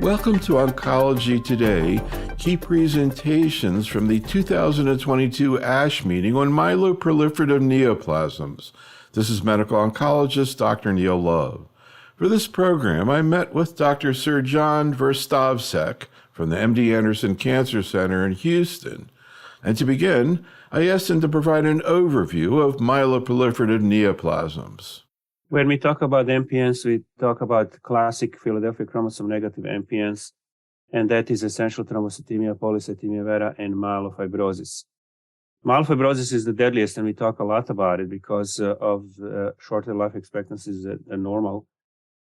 Welcome to Oncology Today, key presentations from the 2022 ASH meeting on myeloproliferative neoplasms. This is medical oncologist Dr. Neil Love. For this program, I met with Dr. Srdan Verstovsek from the MD Anderson Cancer Center in Houston. And to begin, I asked him to provide an overview of myeloproliferative neoplasms. When we talk about MPNs, we talk about classic Philadelphia chromosome negative MPNs, and that is essential thrombocythemia, polycythemia vera, and myelofibrosis. Myelofibrosis is the deadliest, and we talk a lot about it because of shorter life expectancies than normal,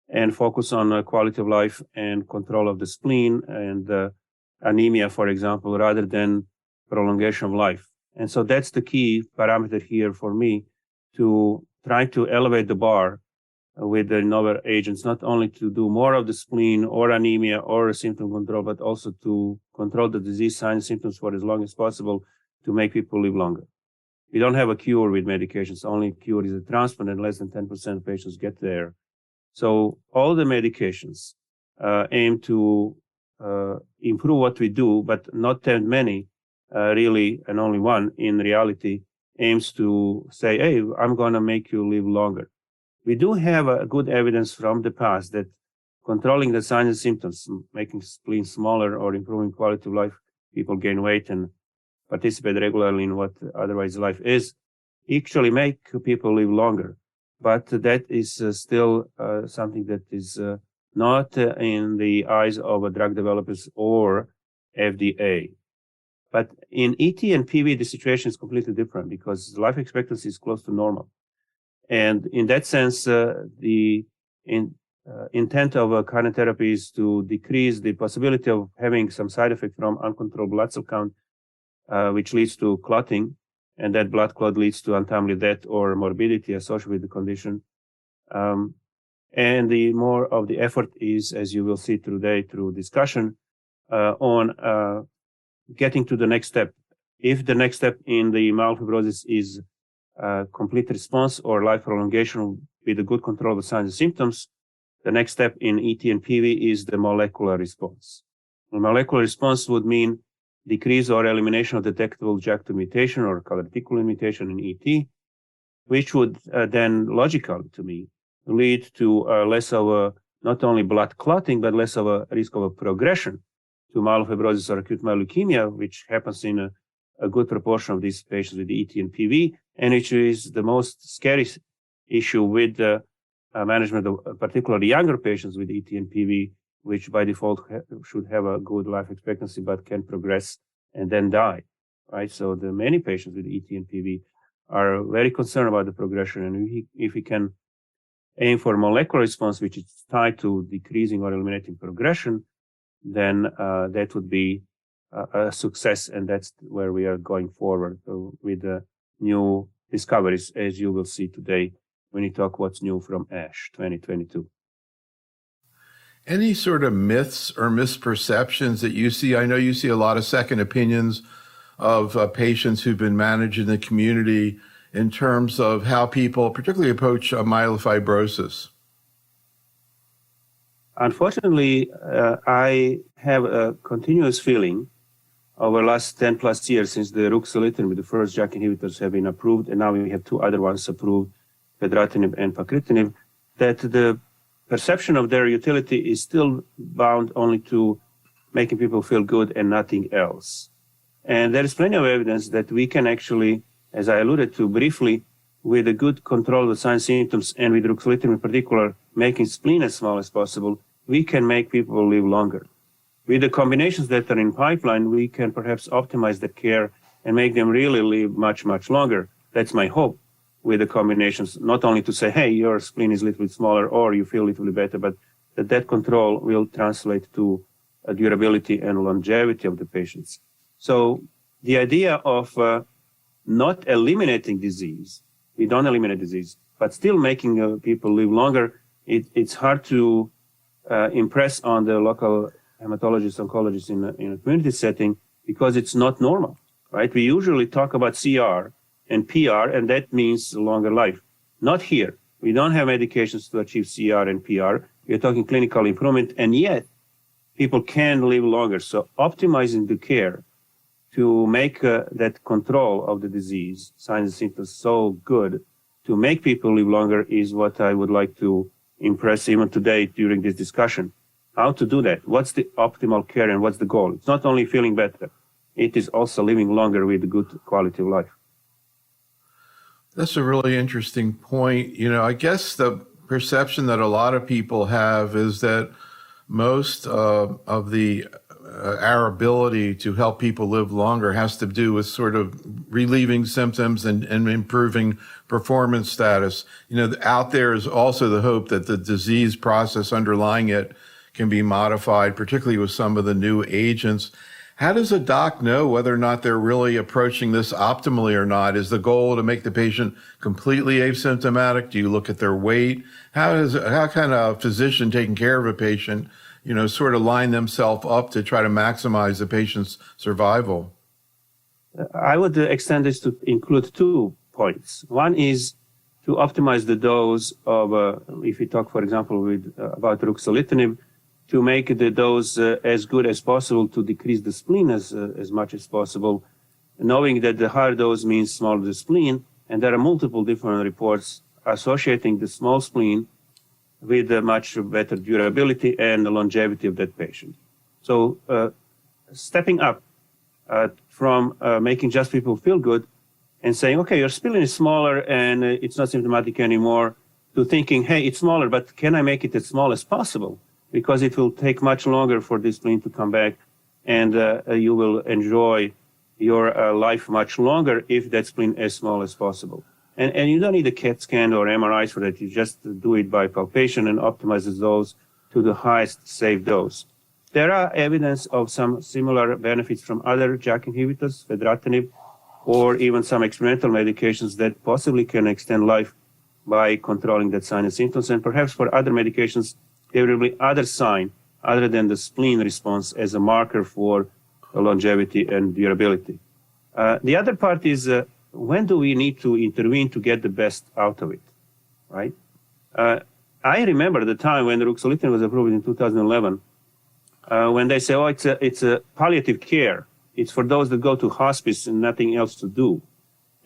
and focus on quality of life and control of the spleen and anemia, for example, rather than prolongation of life. And so that's the key parameter here for me to try to elevate the bar with the novel agents, not only to do more of the spleen or anemia or symptom control, but also to control the disease signs and symptoms for as long as possible to make people live longer. We don't have a cure with medications. Only cure is a transplant, and less than 10% of patients get there. So all the medications aim to improve what we do, but not that many, really, and only one in reality aims to say, hey, I'm going to make you live longer. We do have a good evidence from the past that controlling the signs and symptoms, making spleen smaller or improving quality of life, people gain weight and participate regularly in what otherwise life is, actually make people live longer. But that is still something that is not in the eyes of drug developers or FDA. But in ET and PV, the situation is completely different because life expectancy is close to normal. And in that sense, the intent of current therapy is to decrease the possibility of having some side effect from uncontrolled blood cell count, which leads to clotting, and that blood clot leads to untimely death or morbidity associated with the condition. And the more of the effort is, as you will see today through discussion, on getting to the next step. If the next step in the myelofibrosis is complete response or life prolongation with a good control of the signs and symptoms, the next step in ET and PV is the molecular response. The molecular response would mean decrease or elimination of detectable JAK2 mutation or calreticulin mutation in ET, which would then logically, to me, lead to less of a not only blood clotting, but less of a risk of a progression to myelofibrosis or acute myeloleukemia, which happens in a good proportion of these patients with ET and PV, and which is the most scary issue with the management of particularly younger patients with ET and PV, which by default should have a good life expectancy, but can progress and then die, right? So the many patients with ET and PV are very concerned about the progression, and if we can aim for molecular response, which is tied to decreasing or eliminating progression, then that would be a success, and that's where we are going forward with the new discoveries, as you will see today when you talk what's new from ASH 2022. Any sort of myths or misperceptions that you see? I know you see a lot of second opinions of patients who've been managed in the community in terms of how people particularly approach myelofibrosis. Unfortunately, I have a continuous feeling over the last 10 plus years since the ruxolitinib, the first JAK inhibitors have been approved, and now we have two other ones approved, fedratinib and pacritinib, that the perception of their utility is still bound only to making people feel good and nothing else. And there is plenty of evidence that we can actually, as I alluded to briefly, with a good control of the signs and symptoms, and with ruxolitinib in particular, making spleen as small as possible, we can make people live longer. With the combinations that are in pipeline, we can perhaps optimize the care and make them really live much, much longer. That's my hope with the combinations, not only to say, hey, your spleen is a little bit smaller or you feel a little bit better, but that control will translate to a durability and longevity of the patients. So the idea of not eliminating disease, we don't eliminate disease, but still making people live longer, it's hard to impress on the local hematologists, oncologists in a community setting because it's not normal, right? We usually talk about CR and PR, and that means longer life. Not here. We don't have medications to achieve CR and PR. We're talking clinical improvement, and yet people can live longer. So optimizing the care to make that control of the disease, signs and symptoms, so good to make people live longer is what I would like to impress even today during this discussion. How to do that? What's the optimal care and what's the goal? It's not only feeling better, it is also living longer with a good quality of life. That's a really interesting point. I guess the perception that a lot of people have is that most of our ability to help people live longer has to do with sort of relieving symptoms and improving performance status. Out there is also the hope that the disease process underlying it can be modified, particularly with some of the new agents. How does a doc know whether or not they're really approaching this optimally or not? Is the goal to make the patient completely asymptomatic? Do you look at their weight? How can a physician taking care of a patient, sort of line themselves up to try to maximize the patient's survival? I would extend this to include 2 points. One is to optimize the dose of, if we talk, for example, about ruxolitinib, to make the dose as good as possible to decrease the spleen as much as possible, knowing that the higher dose means smaller the spleen, and there are multiple different reports associating the small spleen with a much better durability and the longevity of that patient. So stepping up from making just people feel good and saying, okay, your spleen is smaller and it's not symptomatic anymore, to thinking, hey, it's smaller, but can I make it as small as possible? Because it will take much longer for this spleen to come back, and you will enjoy your life much longer if that spleen is as small as possible. And you don't need a CAT scan or MRIs for that. You just do it by palpation and optimize the dose to the highest safe dose. There are evidence of some similar benefits from other JAK inhibitors, fedratinib, or even some experimental medications that possibly can extend life by controlling that sign and symptoms. And perhaps for other medications, there will be other sign other than the spleen response as a marker for longevity and durability. The other part is when do we need to intervene to get the best out of it, right? I remember the time when ruxolitinib was approved in 2011, when they say, oh, it's a palliative care. It's for those that go to hospice and nothing else to do.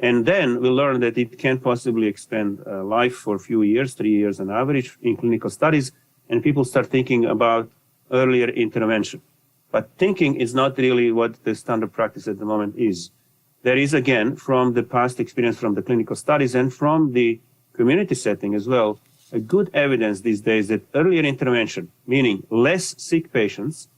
And then we learned that it can possibly extend life for a few years, 3 years on average in clinical studies, and people start thinking about earlier intervention. But thinking is not really what the standard practice at the moment is. There is, again, from the past experience from the clinical studies and from the community setting as well, a good evidence these days that earlier intervention, meaning less sick patients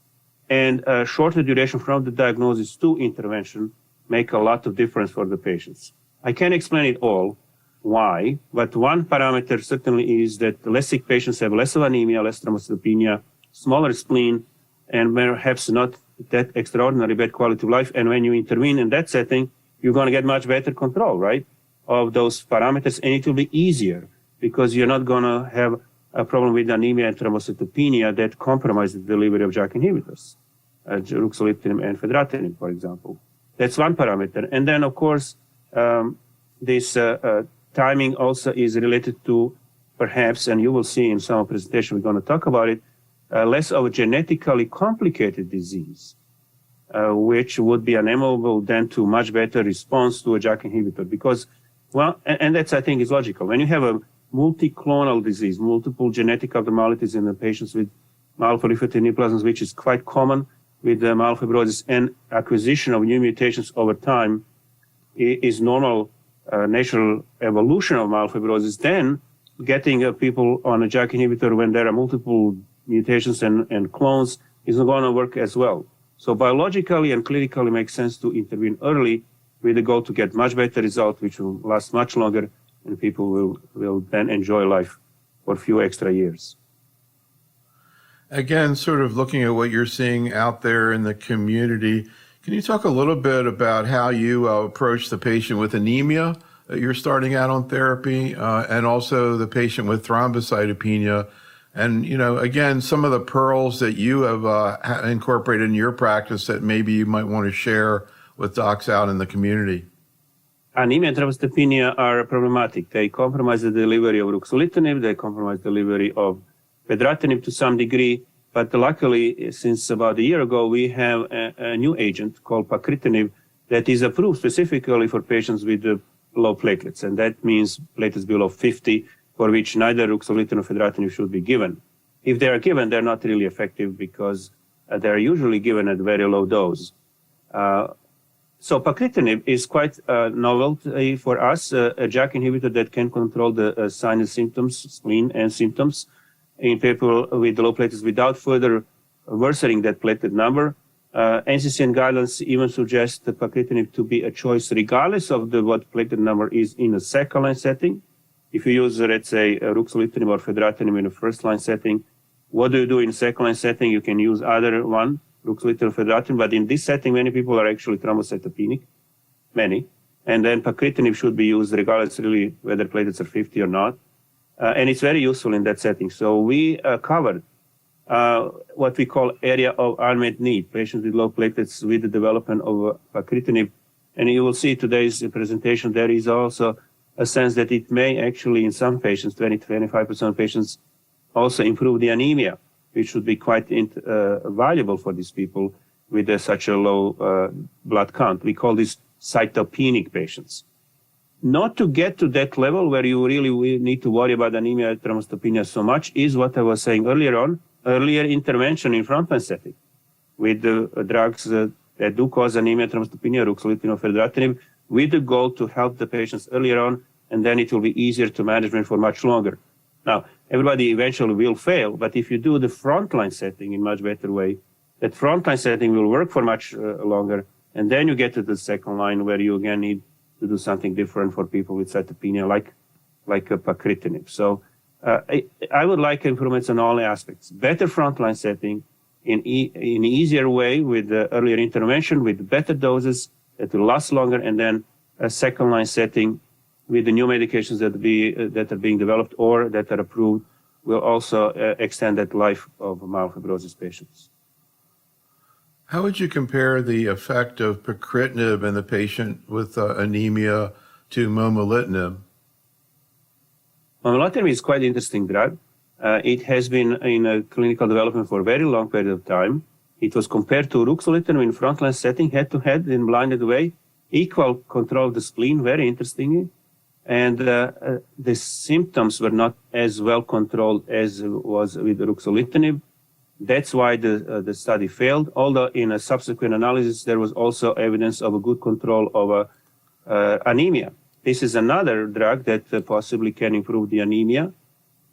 and a shorter duration from the diagnosis to intervention, make a lot of difference for the patients. I can't explain it all, why, but one parameter certainly is that less sick patients have less of anemia, less thrombocythemia, smaller spleen, and perhaps not that extraordinary bad quality of life. And when you intervene in that setting, you're going to get much better control, right, of those parameters, and it will be easier because you're not going to have a problem with anemia and thrombocytopenia that compromise the delivery of JAK inhibitors, ruxolitinib and fedratinib, for example. That's one parameter. And then, of course, this timing also is related to perhaps, and you will see in some presentation, we're going to talk about it, less of a genetically complicated disease, which would be amenable then to much better response to a JAK inhibitor. Because, well, and that's, I think, is logical. When you have a multi-clonal disease, multiple genetic abnormalities in the patients with myeloproliferative neoplasms, which is quite common with myelofibrosis, and acquisition of new mutations over time is normal natural evolution of myelofibrosis, then getting people on a JAK inhibitor when there are multiple mutations and clones is not going to work as well. So biologically and clinically makes sense to intervene early with the goal to get much better result, which will last much longer, and people will then enjoy life for a few extra years. Again, sort of looking at what you're seeing out there in the community, can you talk a little bit about how you approach the patient with anemia that you're starting out on therapy, and also the patient with thrombocytopenia? And, again, some of the pearls that you have incorporated in your practice that maybe you might want to share with docs out in the community. Anemia and thrombocytopenia are problematic. They compromise the delivery of ruxolitinib, they compromise the delivery of fedratinib to some degree. But luckily, since about a year ago, we have a new agent called pacritinib that is approved specifically for patients with low platelets. And that means platelets below 50, for which neither ruxolitinib nor fedratinib should be given. If they are given, they're not really effective because they're usually given at very low dose. So pacritinib is quite novel for us, a JAK inhibitor that can control the sinus symptoms, spleen and symptoms in people with low platelets without further worsening that platelet number. NCCN guidelines even suggest the pacritinib to be a choice regardless of what platelet number is in a second-line setting. If you use, let's say, ruxolitinib or fedratinib in a first-line setting, what do you do in second-line setting? You can use either one, ruxolitinib or fedratinib, but in this setting, many people are actually thrombocytopenic, many. And then pacritinib should be used regardless really whether platelets are 50 or not. And it's very useful in that setting. So we covered what we call area of unmet need, patients with low platelets with the development of pacritinib. And you will see today's presentation, there is also a sense that it may actually, in some patients, 20-25% of patients, also improve the anemia, which should be quite valuable for these people with such a low blood count. We call these cytopenic patients. Not to get to that level where you really need to worry about anemia, thrombocytopenia so much is what I was saying earlier on, earlier intervention in frontline setting with the drugs that do cause anemia, thrombocytopenia, ruxolitinib, fedratinib, with the goal to help the patients earlier on, and then it will be easier to manage for much longer. Now, everybody eventually will fail, but if you do the frontline setting in much better way, that frontline setting will work for much longer, and then you get to the second line where you again need to do something different for people with cytopenia, like a pacritinib. So I would like improvements on all aspects. Better frontline setting in an easier way with earlier intervention, with better doses that will last longer, and then a second line setting with the new medications that are being developed or that are approved will also extend that life of myelofibrosis patients. How would you compare the effect of pacritinib in the patient with anemia to momelotinib? Momelotinib is quite an interesting drug. It has been in a clinical development for a very long period of time. It was compared to ruxolitinib in frontline setting, head-to-head in blinded way, equal control of the spleen, very interestingly. And the symptoms were not as well controlled as was with ruxolitinib. That's why the study failed, although in a subsequent analysis, there was also evidence of a good control of anemia. This is another drug that possibly can improve the anemia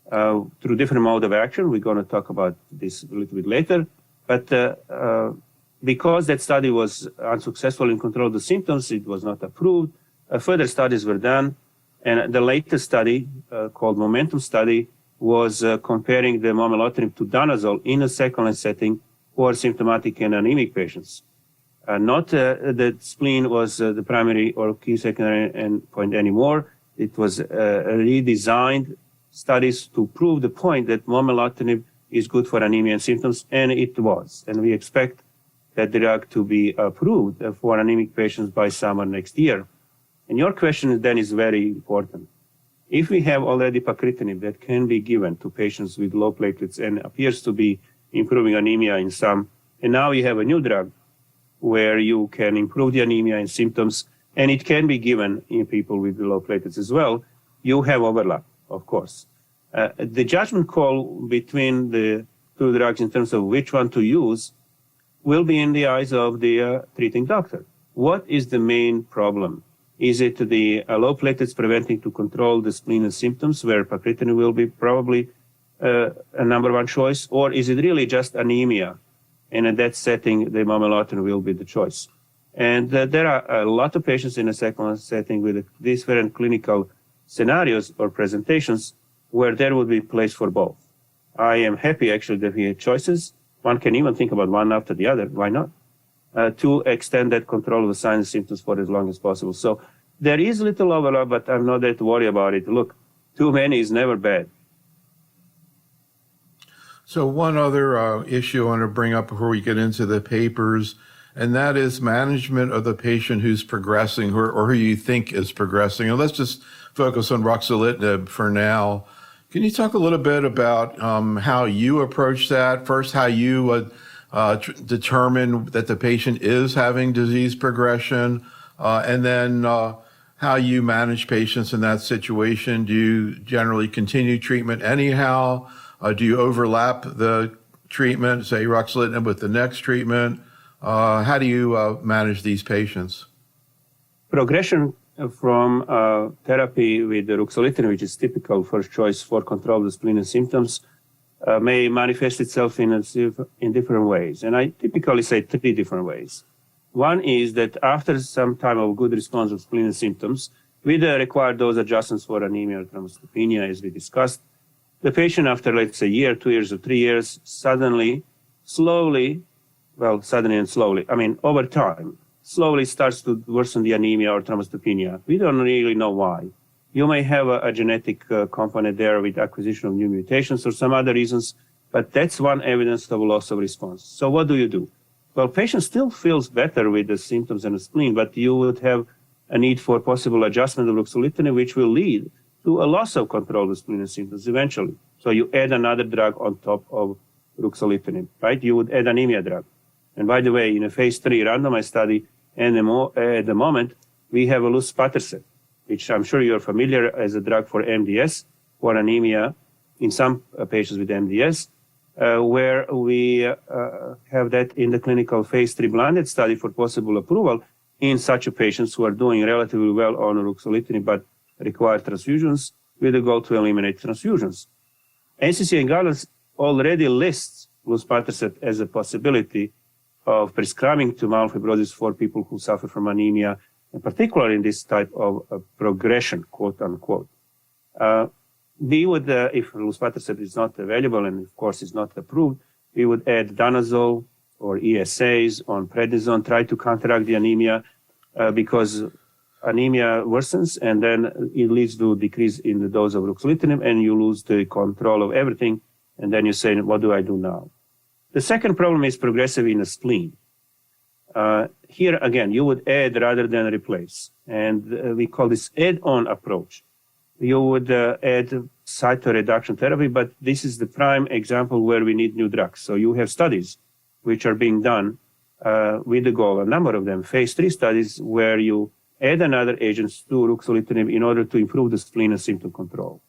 through different mode of action. We're going to talk about this a little bit later. But because that study was unsuccessful in control of the symptoms, it was not approved. Further studies were done. And the latest study, called Momentum study, was comparing the momelotinib to danazol in a second-line setting for symptomatic and anemic patients. Not that spleen was the primary or key secondary endpoint anymore. It was redesigned studies to prove the point that momelotinib is good for anemia and symptoms, and it was. And we expect that drug to be approved for anemic patients by summer next year. And your question then is very important. If we have already pacritinib that can be given to patients with low platelets and appears to be improving anemia in some, and now you have a new drug where you can improve the anemia and symptoms, and it can be given in people with low platelets as well, you have overlap, of course. The judgment call between the two drugs in terms of which one to use will be in the eyes of the treating doctor. What is the main problem? Is it the low platelets preventing to control the spleen and symptoms, where pacritinib will be probably a number one choice, or is it really just anemia? And in that setting, the momelotinib will be the choice. And there are a lot of patients in a second setting with different clinical scenarios or presentations where there would be place for both. I am happy actually that we have choices. One can even think about one after the other. Why not? To extend that control of the signs and symptoms for as long as possible. So there is little overlap, but I'm not there to worry about it. Look, too many is never bad. So one other issue I want to bring up before we get into the papers, and that is management of the patient who's progressing or who you think is progressing. And let's just focus on ruxolitinib for now. Can you talk a little bit about how you approach that? First, how you determine that the patient is having disease progression, and then how you manage patients in that situation. Do you generally continue treatment anyhow? Do you overlap the treatment, say ruxolitinib, with the next treatment? How do you manage these patients? Progression from therapy with the ruxolitinib, which is typical first choice for control of the spleen and symptoms, may manifest itself in different ways. And I typically say 3 different ways. One is that after some time of good response of spleen and symptoms, with the required dose adjustments for anemia or thrombocythemia, as we discussed, the patient after, let's say, a year, 2 years, or 3 years, suddenly over time, slowly starts to worsen the anemia or thrombocytopenia. We don't really know why. You may have a genetic component there with acquisition of new mutations or some other reasons, but that's one evidence of loss of response. So what do you do? Well, patient still feels better with the symptoms and the spleen, but you would have a need for possible adjustment of ruxolitinib, which will lead to a loss of control of the spleen and symptoms eventually. So you add another drug on top of ruxolitinib, right? You would add anemia drug. And by the way, in a phase 3 randomized study, at the moment, we have luspatercept, which I'm sure you're familiar as a drug for MDS, for anemia in some patients with MDS, where we have that in the clinical phase 3 blinded study for possible approval in such patients who are doing relatively well on ruxolitinib but require transfusions with the goal to eliminate transfusions. NCCN guidelines already lists luspatercept as a possibility of prescribing to myelofibrosis for people who suffer from anemia, in particular in this type of progression, quote unquote. We would, if luspatercept is not available and of course is not approved, we would add danazol or ESAs on prednisone, try to counteract the anemia because anemia worsens and then it leads to decrease in the dose of ruxolitinib and you lose the control of everything. And then you say, what do I do now? The second problem is progressive in the spleen. Here again, you would add rather than replace. And we call this add-on approach. You would add cytoreduction therapy, but this is the prime example where we need new drugs. So you have studies which are being done with the goal, a number of them, phase 3 studies where you add another agent to ruxolitinib in order to improve the spleen and symptom control.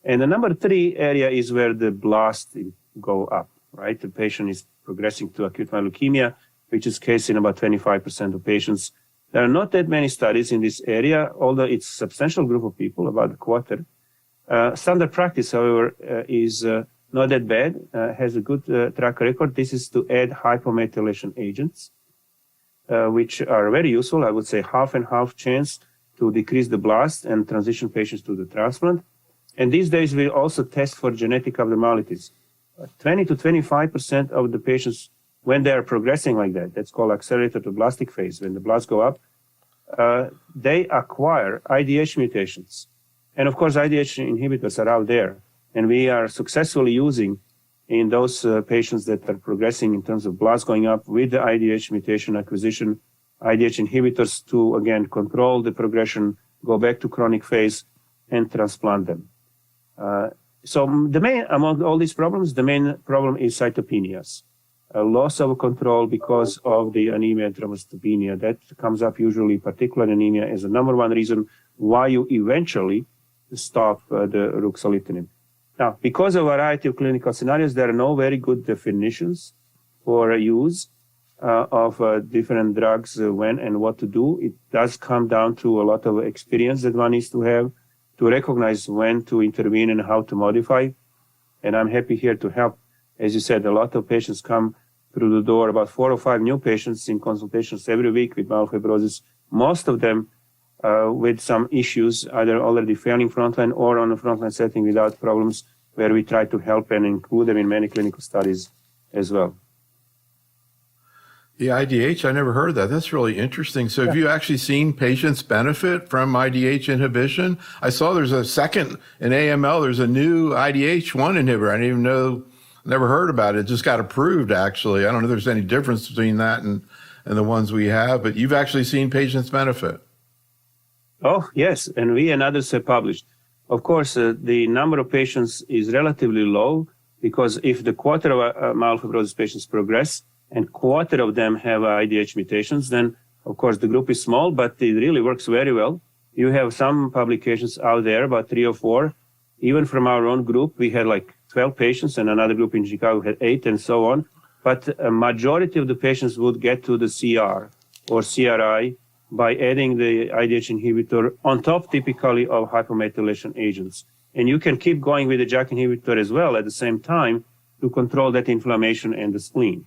And the number 3 area is where the blasts go up. Right, the patient is progressing to acute myeloid leukemia, which is case in about 25% of patients. There are not that many studies in this area, although it's a substantial group of people, about a quarter. Standard practice, however, is not that bad, has a good track record. This is to add hypomethylation agents, which are very useful. I would say half and half chance to decrease the blast and transition patients to the transplant. And these days we also test for genetic abnormalities. 20 to 25% of the patients, when they are progressing like that, that's called accelerated to blastic phase, when the blasts go up, they acquire IDH mutations. And of course, IDH inhibitors are out there. And we are successfully using in those patients that are progressing in terms of blasts going up with the IDH mutation acquisition, IDH inhibitors to, again, control the progression, go back to chronic phase, and transplant them. So among all these problems, the main problem is cytopenias, a loss of control because of the anemia and thrombocytopenia. That comes up usually, particular anemia, as the number one reason why you eventually stop the ruxolitinib. Now, because of a variety of clinical scenarios, there are no very good definitions for use of different drugs, when and what to do. It does come down to a lot of experience that one needs to have to recognize when to intervene and how to modify. And I'm happy here to help. As you said, a lot of patients come through the door, about 4 or 5 new patients in consultations every week with myelofibrosis, most of them with some issues, either already failing frontline or on a frontline setting without problems, where we try to help and include them in many clinical studies as well. The IDH, I never heard that. That's really interesting. So have you actually seen patients benefit from IDH inhibition? I saw there's a second in AML, there's a new IDH1 inhibitor. I didn't even know, never heard about it. It just got approved, actually. I don't know if there's any difference between that and the ones we have, but you've actually seen patients benefit. Oh, yes. And we and others have published. Of course, the number of patients is relatively low because if the quarter of myelofibrosis patients progress and quarter of them have IDH mutations, then of course the group is small, but it really works very well. You have some publications out there, about 3 or 4. Even from our own group, we had like 12 patients, and another group in Chicago had 8, and so on. But a majority of the patients would get to the CR or CRI by adding the IDH inhibitor on top, typically, of hypomethylation agents. And you can keep going with the JAK inhibitor as well at the same time to control that inflammation in the spleen.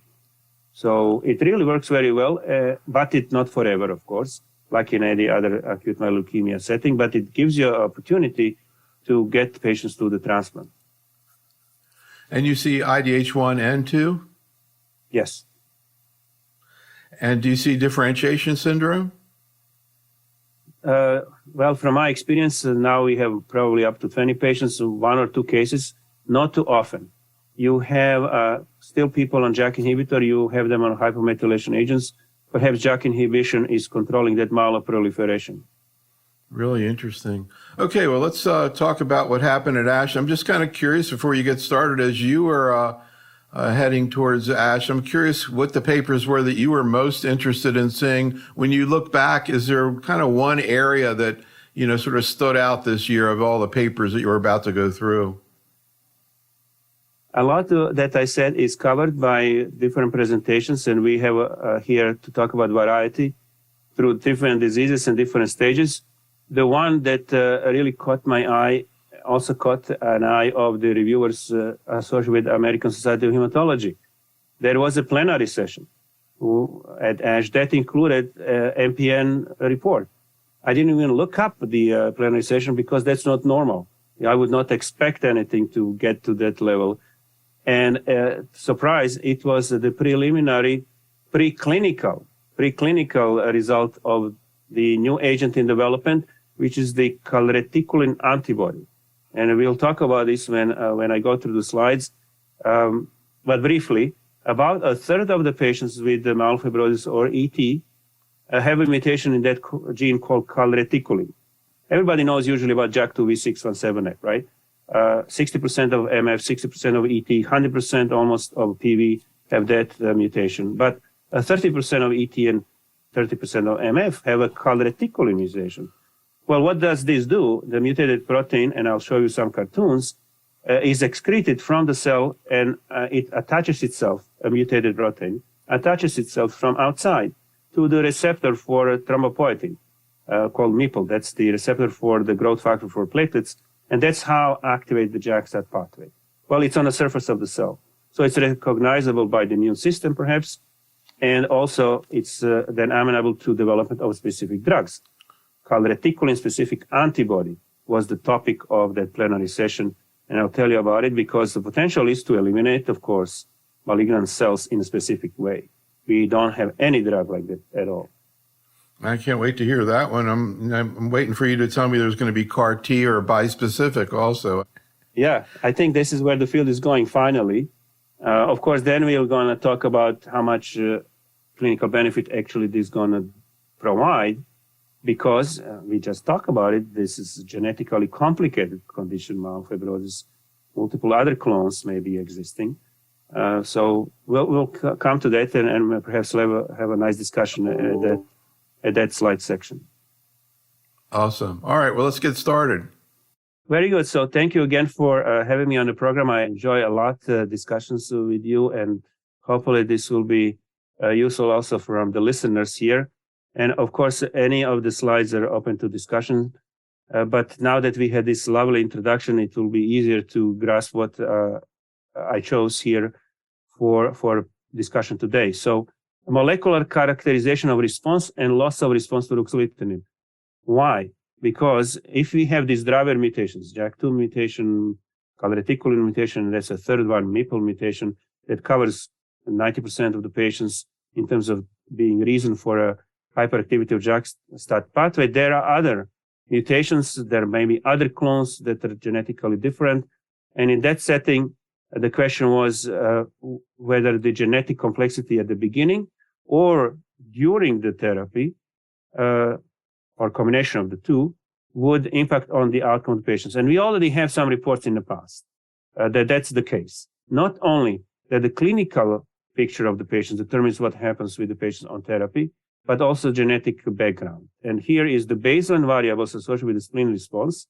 So it really works very well, but it's not forever, of course, like in any other acute myeloid leukemia setting, but it gives you an opportunity to get patients to the transplant. And you see IDH1 and 2? Yes. And do you see differentiation syndrome? Well, from my experience, now we have probably up to 20 patients, 1 or 2 cases, not too often. You have still people on JAK inhibitor, you have them on hypomethylation agents. Perhaps JAK inhibition is controlling that myeloproliferation. Really interesting. Okay, well, let's talk about what happened at ASH. I'm just kind of curious before you get started, as you were heading towards ASH, I'm curious what the papers were that you were most interested in seeing. When you look back, is there kind of one area that, you know, sort of stood out this year of all the papers that you were about to go through? A lot that I said is covered by different presentations, and we have here to talk about variety through different diseases and different stages. The one that really caught my eye also caught an eye of the reviewers associated with American Society of Hematology. There was a plenary session at ASH that included MPN report. I didn't even look up the plenary session because that's not normal. I would not expect anything to get to that level. And surprise, it was the preliminary preclinical result of the new agent in development, which is the calreticulin antibody. And we'll talk about this when I go through the slides. But briefly, about a third of the patients with the myelofibrosis or ET have a mutation in that gene called calreticulin. Everybody knows usually about JAK2 V617F, right? 60% of MF, 60% of ET, 100% almost of PV have that mutation. But 30% of ET and 30% of MF have a calreticulin mutation. Well, what does this do? The mutated protein, and I'll show you some cartoons, is excreted from the cell, and it attaches itself, a mutated protein, attaches itself from outside to the receptor for thrombopoietin, called MPL. That's the receptor for the growth factor for platelets, and that's how activate the JAK-STAT pathway. Well, it's on the surface of the cell, so it's recognizable by the immune system, perhaps, and also it's then amenable to development of specific drugs. Calreticulin-specific antibody was the topic of that plenary session, and I'll tell you about it because the potential is to eliminate, of course, malignant cells in a specific way. We don't have any drug like that at all. I can't wait to hear that one. I'm waiting for you to tell me there's going to be CAR T or bispecific also. Yeah, I think this is where the field is going finally. Of course, then we're going to talk about how much clinical benefit actually this is going to provide, because we just talked about it. This is a genetically complicated condition, myelofibrosis. Multiple other clones may be existing. So we'll come to that and perhaps have a nice discussion at that slide section. Awesome. All right, well, let's get started. Very good. So thank you again for having me on the program. I enjoy a lot discussions with you, and hopefully this will be useful also from the listeners here. And of course, any of the slides are open to discussion. But now that we had this lovely introduction, it will be easier to grasp what I chose here for discussion today. So, molecular characterization of response and loss of response to ruxolitinib. Why? Because if we have these driver mutations, JAK2 mutation, calreticulin mutation, that's a third one, MPL mutation, that covers 90% of the patients in terms of being reason for a hyperactivity of JAK-STAT pathway. There are other mutations. There may be other clones that are genetically different. And in that setting, the question was whether the genetic complexity at the beginning or during the therapy, or combination of the two, would impact on the outcome of the patients. And we already have some reports in the past that that's the case. Not only that the clinical picture of the patient determines what happens with the patient on therapy, but also genetic background. And here is the baseline variables associated with the spleen response.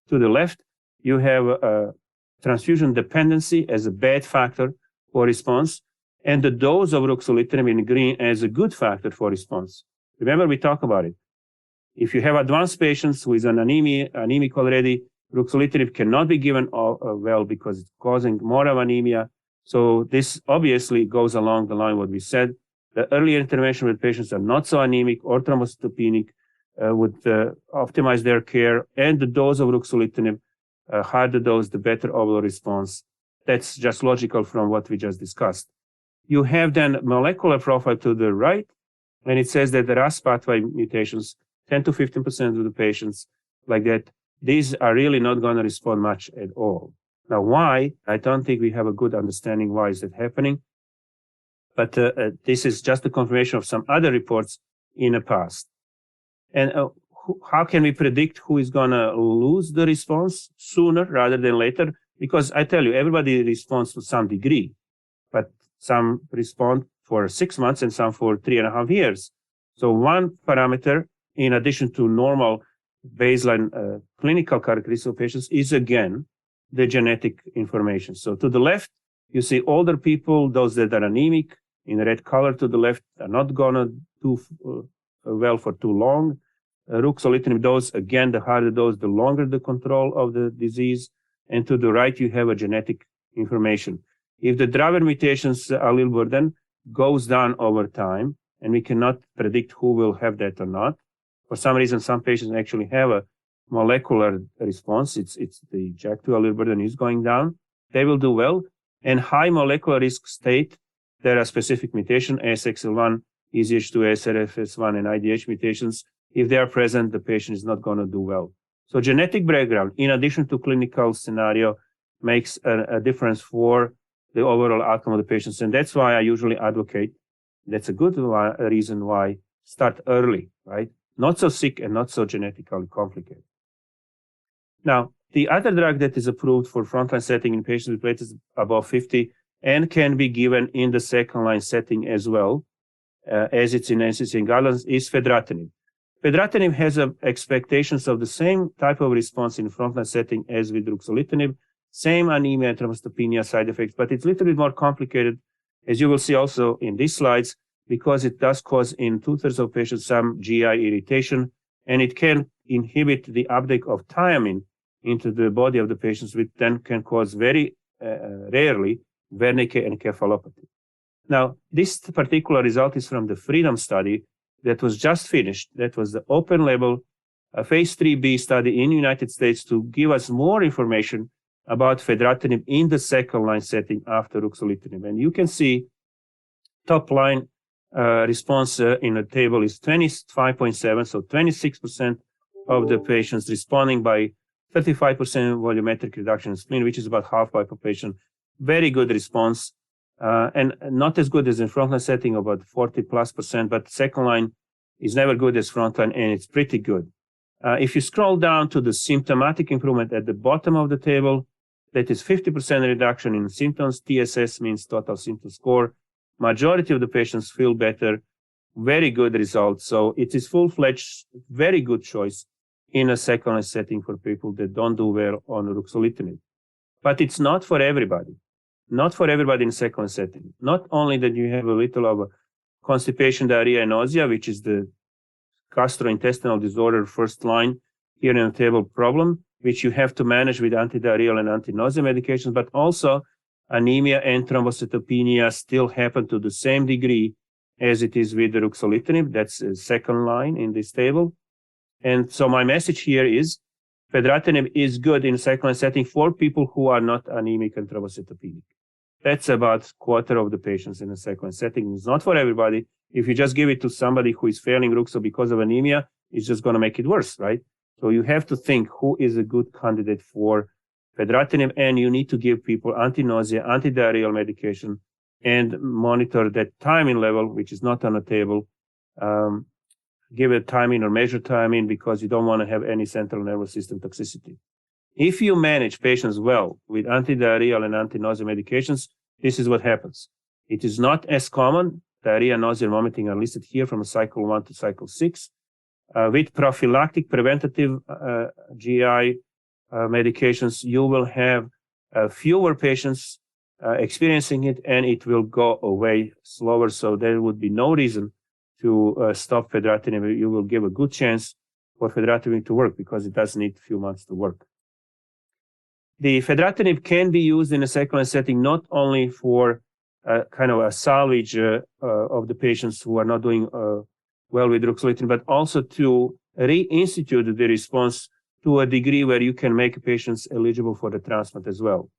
To the left, you have transfusion dependency as a bad factor for response, and the dose of ruxolitinib in green as a good factor for response. Remember, we talked about it. If you have advanced patients with an anemic already, ruxolitinib cannot be given well because it's causing more of anemia. So this obviously goes along the line what we said. The earlier intervention with patients are not so anemic or thrombocytopenic would optimize their care, and the dose of ruxolitinib, higher the dose, the better overall response. That's just logical from what we just discussed. You have then molecular profile to the right, and it says that the RAS pathway mutations, 10 to 15% of the patients like that, these are really not going to respond much at all. Now, why? I don't think we have a good understanding why is that happening. But this is just a confirmation of some other reports in the past. And how can we predict who is going to lose the response sooner rather than later? Because I tell you, everybody responds to some degree, but some respond for 6 months and some for 3.5 years. So one parameter, in addition to normal baseline clinical characteristics of patients, is again the genetic information. So to the left, you see older people, those that are anemic, in red color to the left, are not going to do well for too long. Ruxolitinib dose, again, the higher the dose, the longer the control of the disease. And to the right, you have a genetic information. If the driver mutations allele burden goes down over time, and we cannot predict who will have that or not, for some reason, some patients actually have a molecular response. It's the JAK2 allele burden is going down. They will do well. And high molecular risk state, there are specific mutations, ASXL1, EZH2, SRFS1, and IDH mutations. If they are present, the patient is not going to do well. So genetic background, in addition to clinical scenario, makes a difference for the overall outcome of the patients. And that's why I usually advocate, that's a good reason why start early, right? Not so sick and not so genetically complicated. Now, the other drug that is approved for frontline setting in patients with platelets above 50 and can be given in the second line setting as well, as it's in NCCN guidelines, is fedratinib. Fedratinib has expectations of the same type of response in frontline setting as with ruxolitinib, same anemia and thrombocytopenia side effects, but it's a little bit more complicated, as you will see also in these slides, because it does cause in 2/3 of patients some GI irritation, and it can inhibit the uptake of thiamine into the body of the patients, which then can cause very rarely Wernicke encephalopathy. Now, this particular result is from the FREEDOM study that was just finished. That was the open label phase 3B study in the United States to give us more information about fedratinib in the second line setting after ruxolitinib. And you can see top line response in the table is 25.7, so 26% of the patients responding by 35% volumetric reduction in spleen, which is about half by population. Very good response, and not as good as in frontline setting, about 40+%, but second line is never good as frontline, and it's pretty good. If you scroll down to the symptomatic improvement at the bottom of the table, that is 50% reduction in symptoms. TSS means total symptom score. Majority of the patients feel better. Very good results. So it is full-fledged, very good choice in a second line setting for people that don't do well on ruxolitinib. But it's not for everybody. Not for everybody in second line setting. Not only that you have a little of a constipation, diarrhea, and nausea, which is the gastrointestinal disorder first line here in the table problem, which you have to manage with antidiarrheal and anti-nausea medications, but also anemia and thrombocytopenia still happen to the same degree as it is with the ruxolitinib. That's a second line in this table. And so my message here is fedratinib is good in second line setting for people who are not anemic and thrombocytopenic. That's about a quarter of the patients in the second line setting. It's not for everybody. If you just give it to somebody who is failing ruxo because of anemia, it's just going to make it worse, right? So you have to think who is a good candidate for fedratinib, and you need to give people anti-nausea, anti-diarrheal medication, and monitor that thiamine level, which is not on the table, give a timing or measure timing because you don't want to have any central nervous system toxicity. If you manage patients well with antidiarrheal and anti-nausea medications, this is what happens. It is not as common. Diarrhea, nausea, and vomiting are listed here from cycle 1 to cycle 6. With prophylactic preventative GI medications, you will have fewer patients experiencing it, and it will go away slower. So there would be no reason to stop fedratinib. You will give a good chance for fedratinib to work because it does need a few months to work. The fedratinib can be used in a second-line setting not only for kind of a salvage of the patients who are not doing well with ruxolitinib, but also to reinstitute the response to a degree where you can make patients eligible for the transplant as well.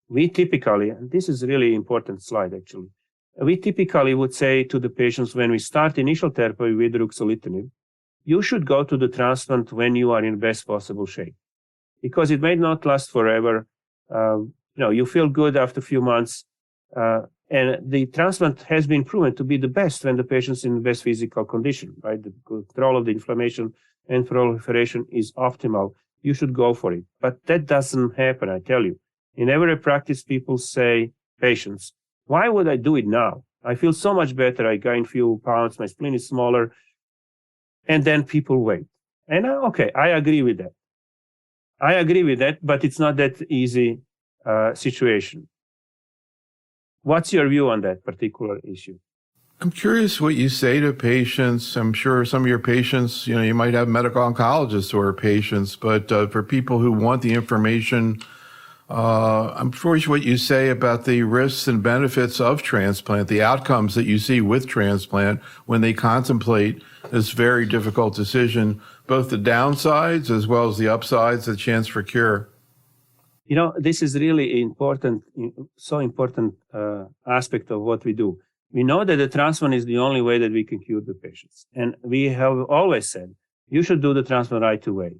We typically, and this is a really important slide actually, we typically would say to the patients when we start initial therapy with ruxolitinib, you should go to the transplant when you are in best possible shape, because it may not last forever. You feel good after a few months, and the transplant has been proven to be the best when the patient's in the best physical condition, right? The control of the inflammation and proliferation is optimal. You should go for it. But that doesn't happen, I tell you. In every practice, people say, patients, why would I do it now? I feel so much better. I gained a few pounds. My spleen is smaller. And then people wait. And okay, I agree with that. But it's not that easy situation. What's your view on that particular issue? I'm curious what you say to patients. I'm sure some of your patients, you might have medical oncologists who are patients, but for people who want the information, I'm curious what you say about the risks and benefits of transplant, the outcomes that you see with transplant when they contemplate this very difficult decision, both the downsides as well as the upsides, the chance for cure. This is really important, so important aspect of what we do. We know that the transplant is the only way that we can cure the patients. And we have always said, you should do the transplant right away.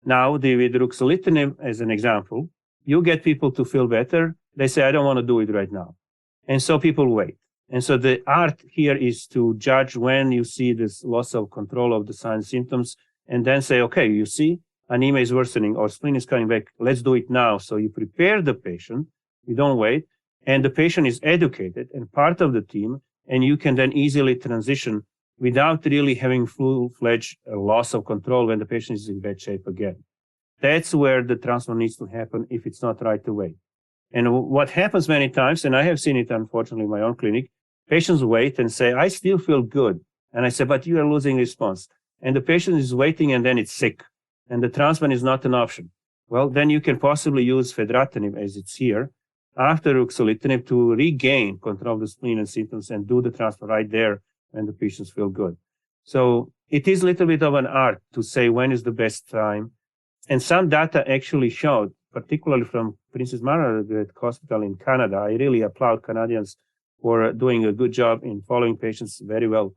Now, with ruxolitinib, as an example, you get people to feel better. They say, I don't want to do it right now. And so people wait. And so the art here is to judge when you see this loss of control of the signs and symptoms, and then say, okay, you see, anemia is worsening or spleen is coming back. Let's do it now. So you prepare the patient. You don't wait. And the patient is educated and part of the team, and you can then easily transition without really having full-fledged loss of control when the patient is in bad shape again. That's where the transplant needs to happen if it's not right away. And what happens many times, and I have seen it unfortunately in my own clinic, patients wait and say, I still feel good. And I say, but you are losing response. And the patient is waiting and then it's sick. And the transplant is not an option. Well, then you can possibly use fedratinib as it's here after ruxolitinib to regain control of the spleen and symptoms and do the transplant right there when the patients feel good. So it is a little bit of an art to say when is the best time. And some data actually showed, particularly from Princess Margaret Hospital in Canada, I really applaud Canadians for doing a good job in following patients very well,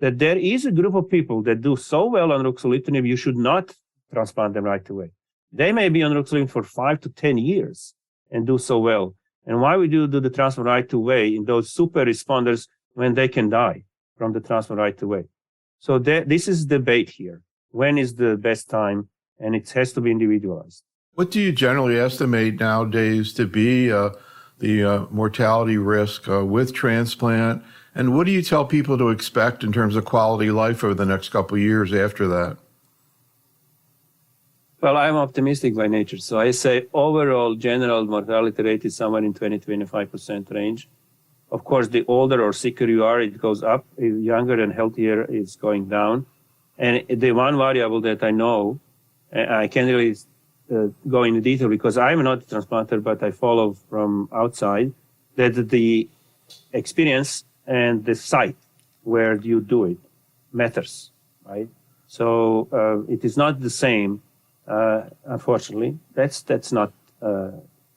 that there is a group of people that do so well on ruxolitinib, you should not transplant them right away. They may be on ruxolitinib for 5 to 10 years and do so well. And why we do the transplant right away in those super responders when they can die from the transplant right away? So this is debate here. When is the best time? And it has to be individualized. What do you generally estimate nowadays to be the mortality risk with transplant? And what do you tell people to expect in terms of quality of life over the next couple of years after that? Well, I'm optimistic by nature. So I say overall general mortality rate is somewhere in 20-25% range. Of course, the older or sicker you are, it goes up. If younger and healthier, it's going down. And the one variable that I know, I can't really go into detail because I'm not a transplanter, but I follow from outside, that the experience and the site where you do it matters, right? So it is not the same, unfortunately. That's not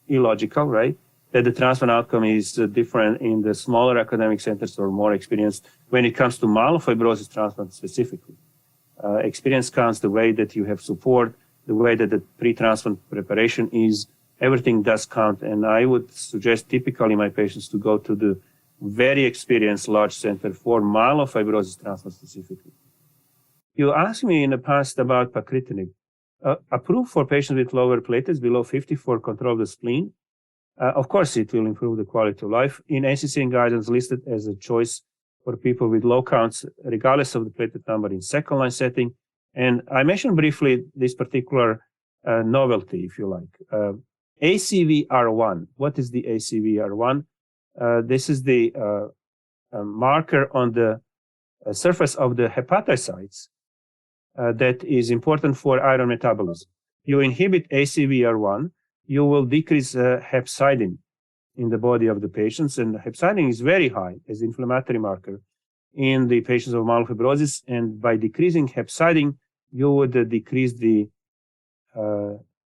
illogical, right? That the transplant outcome is different in the smaller academic centers or more experienced when it comes to myelofibrosis transplant specifically. Experience counts, the way that you have support, the way that the pre-transplant preparation is, everything does count. And I would suggest typically my patients to go to the very experienced large center for myelofibrosis transplant specifically. You asked me in the past about pacritinib. Approved for patients with lower platelets below 50 for control of the spleen. Of course, it will improve the quality of life. In NCCN guidance, listed as a choice for people with low counts, regardless of the platelet number in second-line setting. And I mentioned briefly this particular novelty, if you like. ACVR1. What is the ACVR1? This is the marker on the surface of the hepatocytes that is important for iron metabolism. You inhibit ACVR1, you will decrease hepcidin in the body of the patients, and hepcidin is very high as inflammatory marker in the patients of myelofibrosis, and by decreasing hepcidin, you would decrease the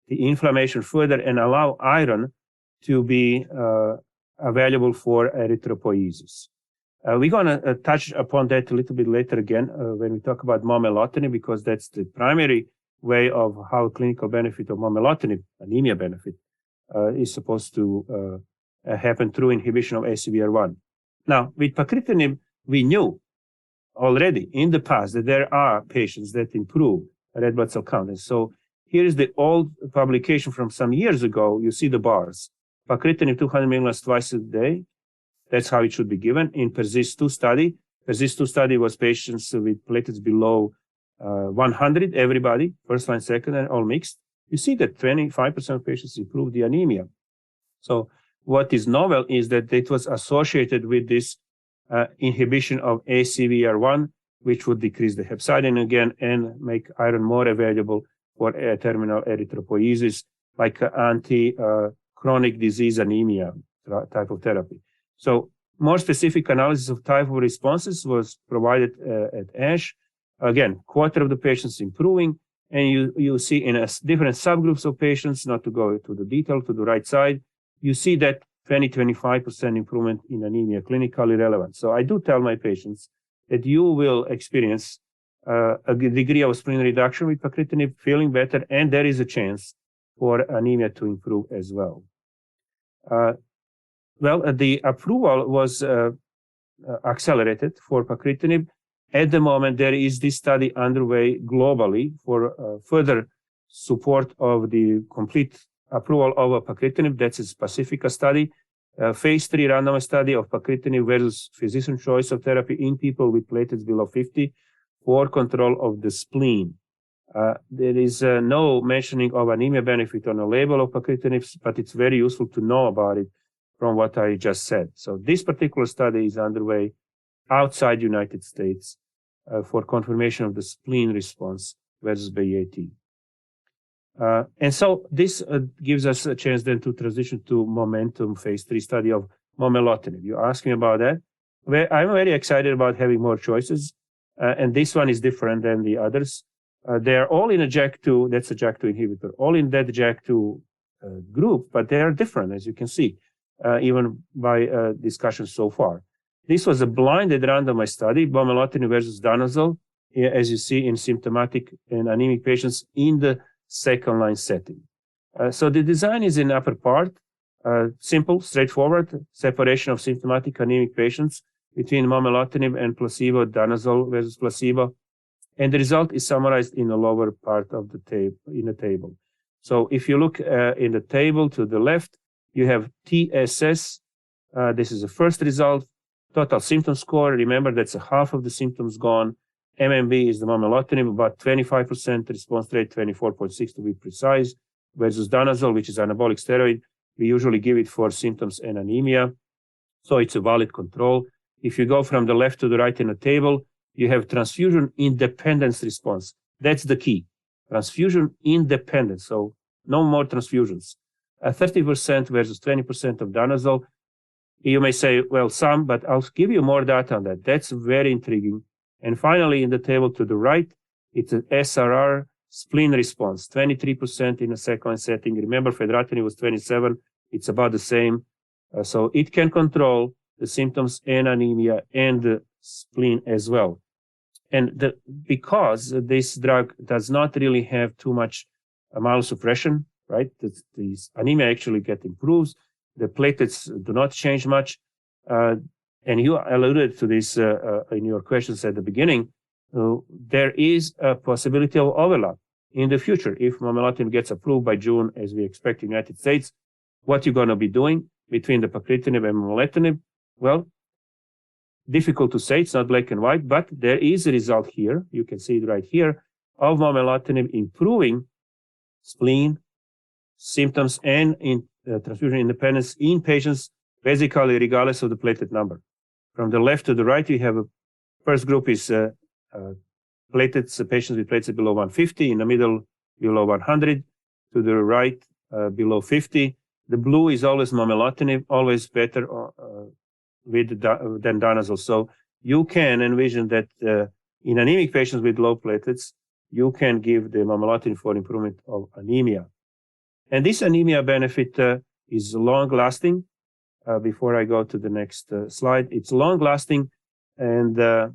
inflammation further and allow iron to be available for erythropoiesis. We're going to touch upon that a little bit later again when we talk about momelotinib, because that's the primary way of how clinical benefit of momelotinib, anemia benefit, is supposed to happen through inhibition of ACVR1. Now, with pacritinib, we knew already in the past that there are patients that improve red blood cell count. And so here is the old publication from some years ago. You see the bars. Pacritinib 200 milligrams twice a day. That's how it should be given. In PERSIST-2 study, PERSIST-2 study was patients with platelets below 100, everybody, first line, second line, all mixed. You see that 25% of patients improved the anemia. So what is novel is that it was associated with this inhibition of ACVR1, which would decrease the hepcidin again and make iron more available for terminal erythropoiesis, like anti-chronic disease anemia type of therapy. So more specific analysis of type of responses was provided at ASH. Again, quarter of the patients improving, and you see in different subgroups of patients, not to go to the detail, to the right side, you see that 20-25% improvement in anemia, clinically relevant. So I do tell my patients that you will experience a degree of spleen reduction with pacritinib, feeling better, and there is a chance for anemia to improve as well. The approval was accelerated for pacritinib. At the moment, there is this study underway globally for further support of the complete approval of pacritinib. That's a specific study, phase 3 randomized study of pacritinib versus physician choice of therapy in people with platelets below 50 for control of the spleen. There is no mentioning of anemia benefit on the label of pacritinib, but it's very useful to know about it from what I just said. So this particular study is underway outside United States for confirmation of the spleen response versus BAT. And so this gives us a chance then to transition to momentum phase 3 study of momelotinib. You asked me about that. I'm very excited about having more choices, and this one is different than the others. They're all in a JAK2, that's a JAK2 inhibitor, all in that JAK2 group, but they are different, as you can see, even by discussion so far. This was a blinded randomized study, momelotinib versus danazol, as you see in symptomatic and anemic patients in the second-line setting. So the design is in upper part, simple, straightforward, separation of symptomatic anemic patients between momelotinib and placebo, danazol versus placebo, and the result is summarized in the lower part of the table. So if you look in the table to the left, you have TSS. This is the first result. Total symptom score. Remember, that's half of the symptoms gone. MMB is the momelotinib, about 25% response rate, 24.6 to be precise, versus danazol, which is anabolic steroid. We usually give it for symptoms and anemia. So it's a valid control. If you go from the left to the right in the table, you have transfusion independence response. That's the key. Transfusion independence. So no more transfusions. 30% versus 20% of danazol. You may say, well, some, but I'll give you more data on that. That's very intriguing. And finally, in the table to the right, it's an SRR spleen response, 23% in a second-line setting. Remember, fedratinib was 27. It's about the same. So it can control the symptoms and anemia and the spleen as well. And because this drug does not really have too much myelosuppression, right? The anemia actually get improves. The platelets do not change much. And you alluded to this in your questions at the beginning. there is a possibility of overlap in the future. If momelotinib gets approved by June, as we expect in the United States, what you're going to be doing between the pacritinib and momelotinib? Well, difficult to say. It's not black and white, but there is a result here. You can see it right here of momelotinib improving spleen symptoms and transfusion independence in patients, basically regardless of the platelet number. From the left to the right, we have a first group is platelets, patients with platelets below 150, in the middle below 100, to the right below 50. The blue is always momelotinib, always better than danazol. So you can envision that in anemic patients with low platelets, you can give the momelotinib for improvement of anemia. And this anemia benefit is long-lasting. Before I go to the next slide, it's long-lasting, and the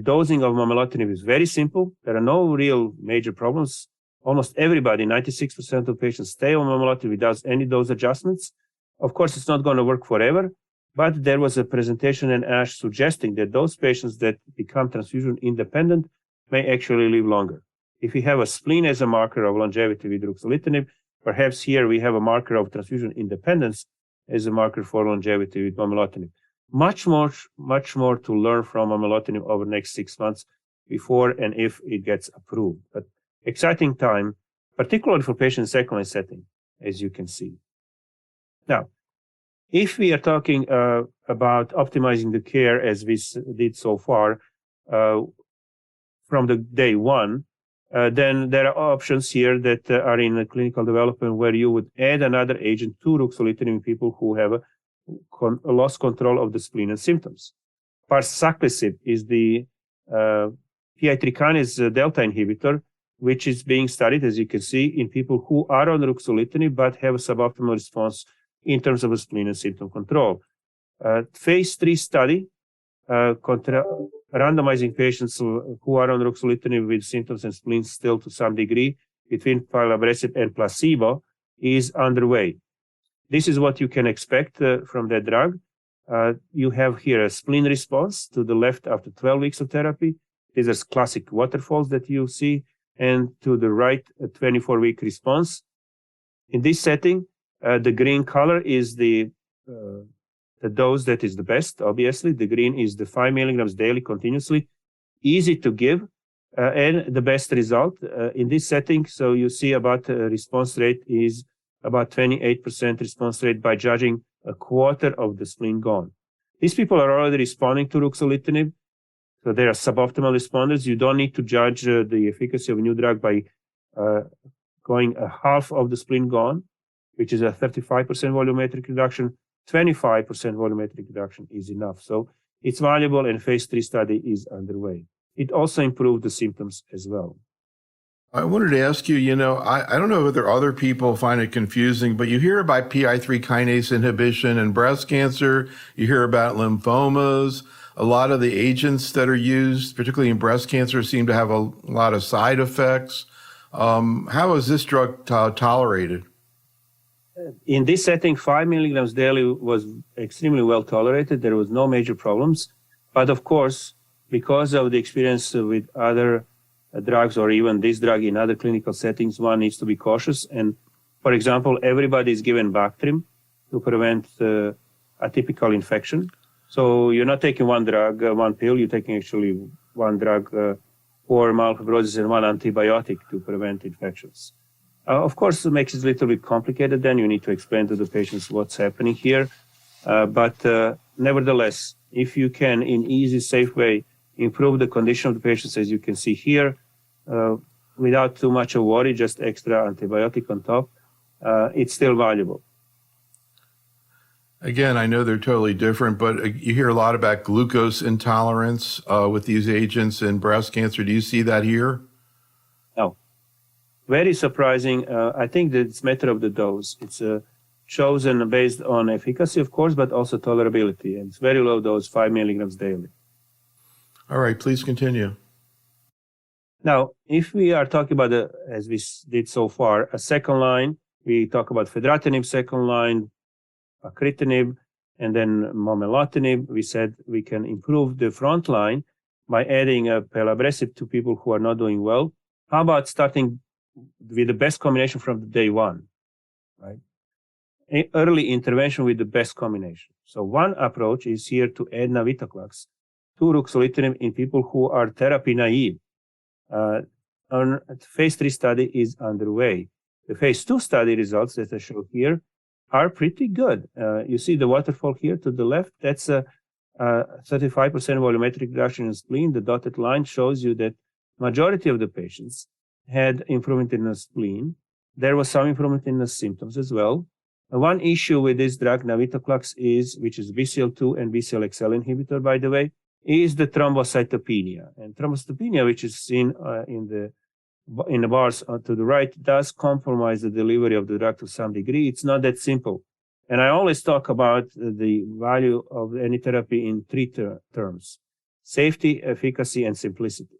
dosing of momelotinib is very simple. There are no real major problems. Almost everybody, 96% of patients, stay on momelotinib without any dose adjustments. Of course, it's not going to work forever, but there was a presentation in ASH suggesting that those patients that become transfusion independent may actually live longer. If we have a spleen as a marker of longevity with ruxolitinib, perhaps here we have a marker of transfusion independence as a marker for longevity with momelotinib. Much more to learn from momelotinib over the next 6 months before and if it gets approved. But exciting time, particularly for patients in second-line setting, as you can see. Now, if we are talking about optimizing the care as we did so far from the day one, then there are options here that are in clinical development where you would add another agent to ruxolitinib in people who have a lost control of the spleen and symptoms. Parsaclisib is the PI3 kinase delta inhibitor, which is being studied, as you can see, in people who are on ruxolitinib but have a suboptimal response in terms of a spleen and symptom control. Phase 3 study, randomizing patients who are on ruxolitinib with symptoms and spleen still to some degree between pelabresib and placebo, is underway. This is what you can expect from that drug. You have here a spleen response to the left after 12 weeks of therapy. These are classic waterfalls that you see, and to the right, a 24-week response. In this setting, the green color is the dose that is the best, obviously. The green is the 5 milligrams daily continuously, easy to give, and the best result in this setting. So you see about response rate is about 28% response rate by judging a quarter of the spleen gone. These people are already responding to ruxolitinib, so they are suboptimal responders. You don't need to judge the efficacy of a new drug by going a half of the spleen gone, which is a 35% volumetric reduction. 25% volumetric reduction is enough. So it's valuable, and phase 3 study is underway. It also improved the symptoms as well. I wanted to ask you, I don't know whether other people find it confusing, but you hear about PI3 kinase inhibition in breast cancer. You hear about lymphomas. A lot of the agents that are used, particularly in breast cancer, seem to have a lot of side effects. How is this drug tolerated? In this setting, 5 milligrams daily was extremely well tolerated. There was no major problems. But of course, because of the experience with other drugs or even this drug in other clinical settings, one needs to be cautious. And for example, everybody is given Bactrim to prevent atypical infection. So you're not taking one drug, one pill, you're taking actually one drug for myelofibrosis and one antibiotic to prevent infections. Of course, it makes it a little bit complicated. Then you need to explain to the patients what's happening here. But nevertheless, if you can, in easy, safe way, improve the condition of the patients, as you can see here, without too much of worry, just extra antibiotic on top, it's still valuable. Again, I know they're totally different, but you hear a lot about glucose intolerance with these agents in breast cancer. Do you see that here? No. Very surprising. I think that it's a matter of the dose. It's chosen based on efficacy, of course, but also tolerability. And it's very low dose, 5 milligrams daily. All right, please continue. Now, if we are talking about, as we did so far, a second line, we talk about fedratinib, second line, pacritinib, and then momelotinib. We said we can improve the front line. by adding pelabresib to people who are not doing well. How about starting with the best combination from the day one, right? Early intervention with the best combination. So one approach is here to add navitoclax to ruxolitinib in people who are therapy naive. Our phase 3 study is underway. The phase 2 study results that I show here are pretty good. You see the waterfall here to the left. That's a 35% volumetric reduction in spleen. The dotted line shows you that majority of the patients had improvement in the spleen. There was some improvement in the symptoms as well. One issue with this drug, navitoclax, which is BCL2 and BCL-XL inhibitor, by the way, is the thrombocythemia. And thrombocythemia, which is seen in the bars to the right, does compromise the delivery of the drug to some degree. It's not that simple. And I always talk about the value of any therapy in three terms: safety, efficacy, and simplicity.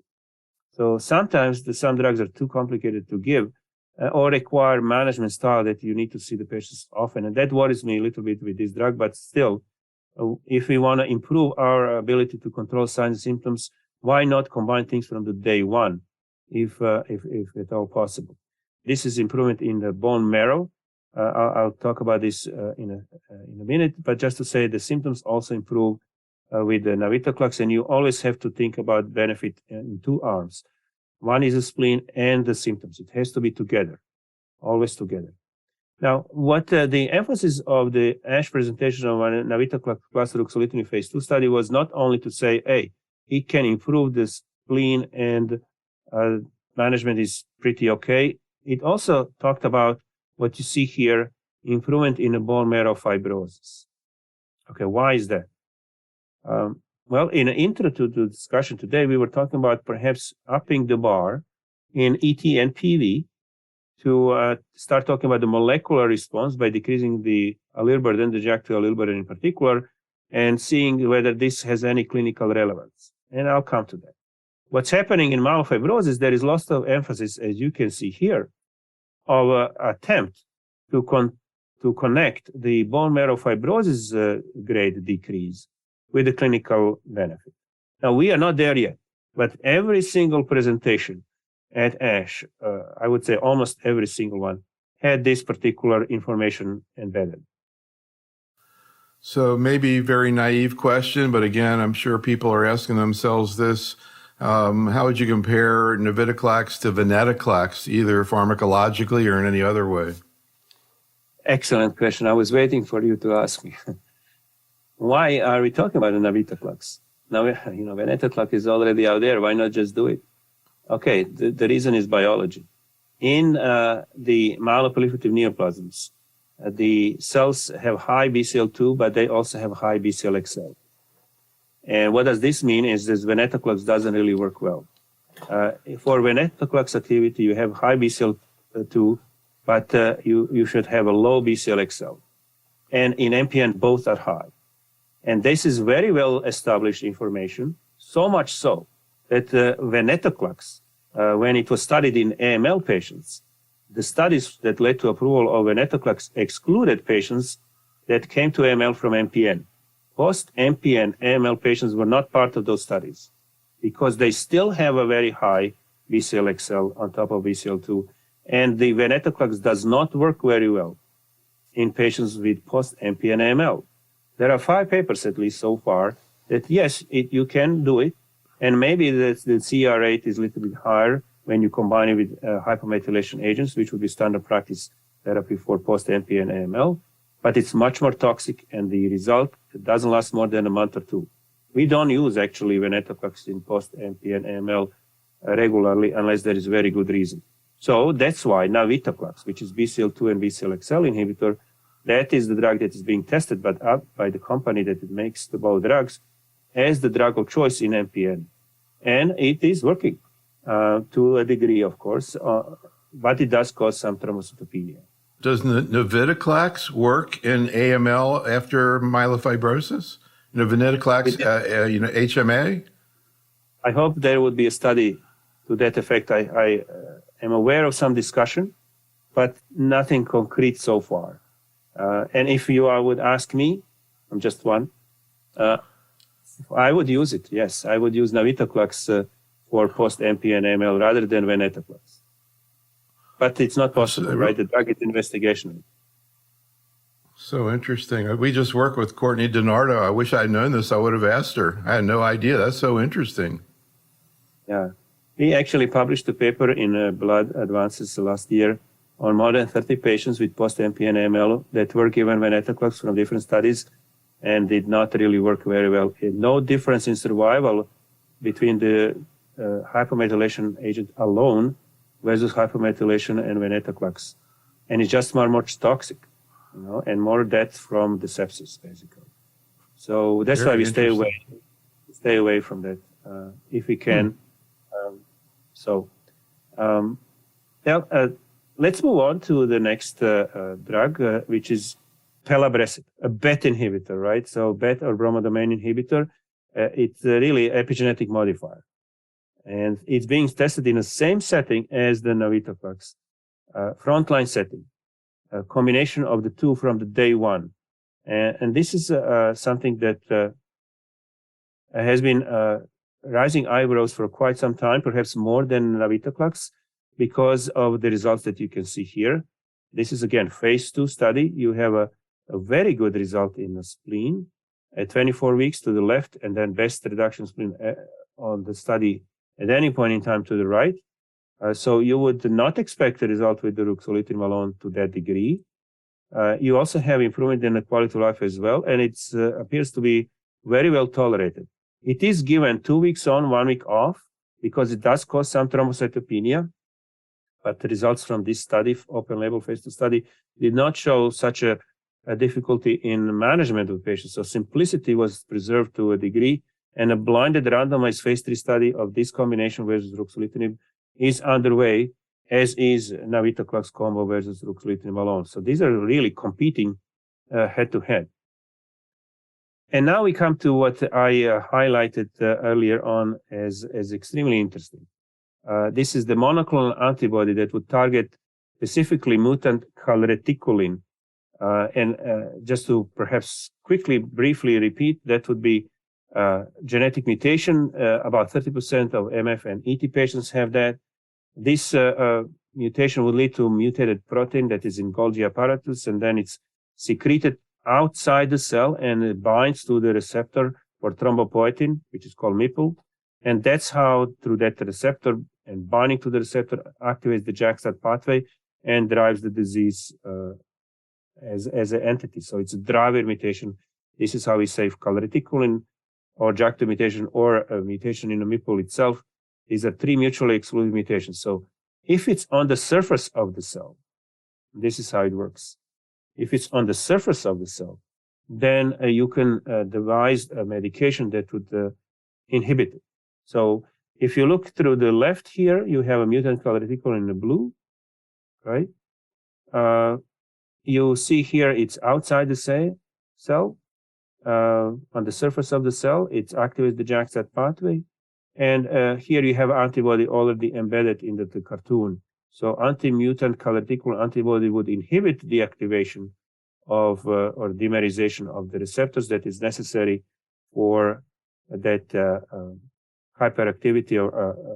So sometimes some drugs are too complicated to give or require management style that you need to see the patients often. And that worries me a little bit with this drug, but still, if we want to improve our ability to control signs and symptoms, why not combine things from the day one, if at all possible? This is improvement in the bone marrow. I'll talk about this in a minute, but just to say the symptoms also improve with the navitoclax, and you always have to think about benefit in two arms. One is the spleen and the symptoms. It has to be together, always together. Now, what the emphasis of the ASH presentation of navitoclax plus ruxolitinib phase 2 study was not only to say, hey, it can improve the spleen and management is pretty okay. It also talked about what you see here, improvement in the bone marrow fibrosis. Okay, why is that? Well, in an intro to the discussion today, we were talking about perhaps upping the bar in ET and PV to start talking about the molecular response by decreasing the allele burden, the JAK2 allele burden in particular, and seeing whether this has any clinical relevance. And I'll come to that. What's happening in myelofibrosis, there is lots of emphasis, as you can see here, of an attempt to connect the bone marrow fibrosis grade decrease with the clinical benefit. Now, we are not there yet, but every single presentation at ASH, I would say almost every single one, had this particular information embedded. So maybe very naive question, but again, I'm sure people are asking themselves this. How would you compare navitoclax to venetoclax, either pharmacologically or in any other way? Excellent question. I was waiting for you to ask me. Why are we talking about the navitoclax? Now, venetoclax is already out there. Why not just do it? Okay, the reason is biology. In the myeloproliferative neoplasms, the cells have high BCL2, but they also have high BCL-XL. And what does this mean is this venetoclax doesn't really work well. For venetoclax activity, you have high BCL2, but you should have a low BCL-XL. And in MPN, both are high. And this is very well established information, so much so that venetoclax, when it was studied in AML patients, the studies that led to approval of venetoclax excluded patients that came to AML from MPN. Post-MPN AML patients were not part of those studies because they still have a very high BCL-XL on top of BCL2, and the venetoclax does not work very well in patients with post-MPN AML. There are 5 papers, at least so far, that yes, you can do it, and maybe the CR rate is a little bit higher when you combine it with hypomethylation agents, which would be standard practice therapy for post-MPN AML, but it's much more toxic, and the result doesn't last more than a month or two. We don't use, actually, venetoclax in post-MPN AML regularly unless there is a very good reason. So that's why navitoclax, which is BCL2 and BCL-XL inhibitor, that is the drug that is being tested by the company that makes the both drugs as the drug of choice in MPN. And it is working to a degree, of course, but it does cause some thrombocythemia. Does navitoclax work in AML after myelofibrosis? Venetoclax, HMA? I hope there would be a study to that effect. I am aware of some discussion, but nothing concrete so far. And if you would ask me, I'm just one, I would use it. Yes, I would use navitoclax for post-MPN AML rather than venetoclax. But it's not possible, right? The drug is investigational. So interesting. We just worked with Courtney DiNardo. I wish I'd known this. I would have asked her. I had no idea. That's so interesting. Yeah. We actually published a paper in Blood Advances last year on more than 30 patients with post-MPN AML that were given venetoclax from different studies and did not really work very well. No difference in survival between the hypomethylation agent alone versus hypomethylation and venetoclax. And it's just more toxic, you know, and more death from the sepsis, basically. So that's why we stay away from that if we can. Let's move on to the next drug, which is pelabresib, a BET inhibitor, right? So BET or bromodomain inhibitor, it's really epigenetic modifier. And it's being tested in the same setting as the navitoclax, frontline setting, a combination of the two from the day one. And this is something that has been rising eyebrows for quite some time, perhaps more than navitoclax, because of the results that you can see here. This is, again, phase 2 study. You have a very good result in the spleen at 24 weeks to the left, and then best reduction spleen on the study at any point in time to the right. So you would not expect a result with the ruxolitinib alone to that degree. You also have improvement in the quality of life as well, and it appears to be very well tolerated. It is given 2 weeks on, 1 week off, because it does cause some thrombocythemia. But the results from this study, open label phase 2 study, did not show such a difficulty in management of patients. So simplicity was preserved to a degree, and a blinded randomized phase 3 study of this combination versus ruxolitinib is underway, as is navitoclax combo versus ruxolitinib alone. So these are really competing head-to-head. And now we come to what I highlighted earlier on as extremely interesting. This is the monoclonal antibody that would target specifically mutant calreticulin. And just to perhaps briefly repeat, that would be genetic mutation. About 30% of MF and ET patients have that. This mutation would lead to mutated protein that is in Golgi apparatus, and then it's secreted outside the cell and it binds to the receptor for thrombopoietin, which is called MPL. And that's how, through that receptor and binding to the receptor, activates the JAK-STAT pathway and drives the disease as an entity. So it's a driver mutation. This is how we say calreticulin or JAK2 mutation or a mutation in the MPL itself. These are 3 mutually exclusive mutations. So if it's on the surface of the cell, this is how it works. If it's on the surface of the cell, then you can devise a medication that would inhibit it. So if you look through the left here, you have a mutant calreticulin in the blue, right? You see here it's outside the cell. On the surface of the cell, it activates the JAK-STAT pathway. And here you have antibody already embedded in the cartoon. So anti-mutant calreticulin antibody would inhibit the activation of or dimerization of the receptors that is necessary for that hyperactivity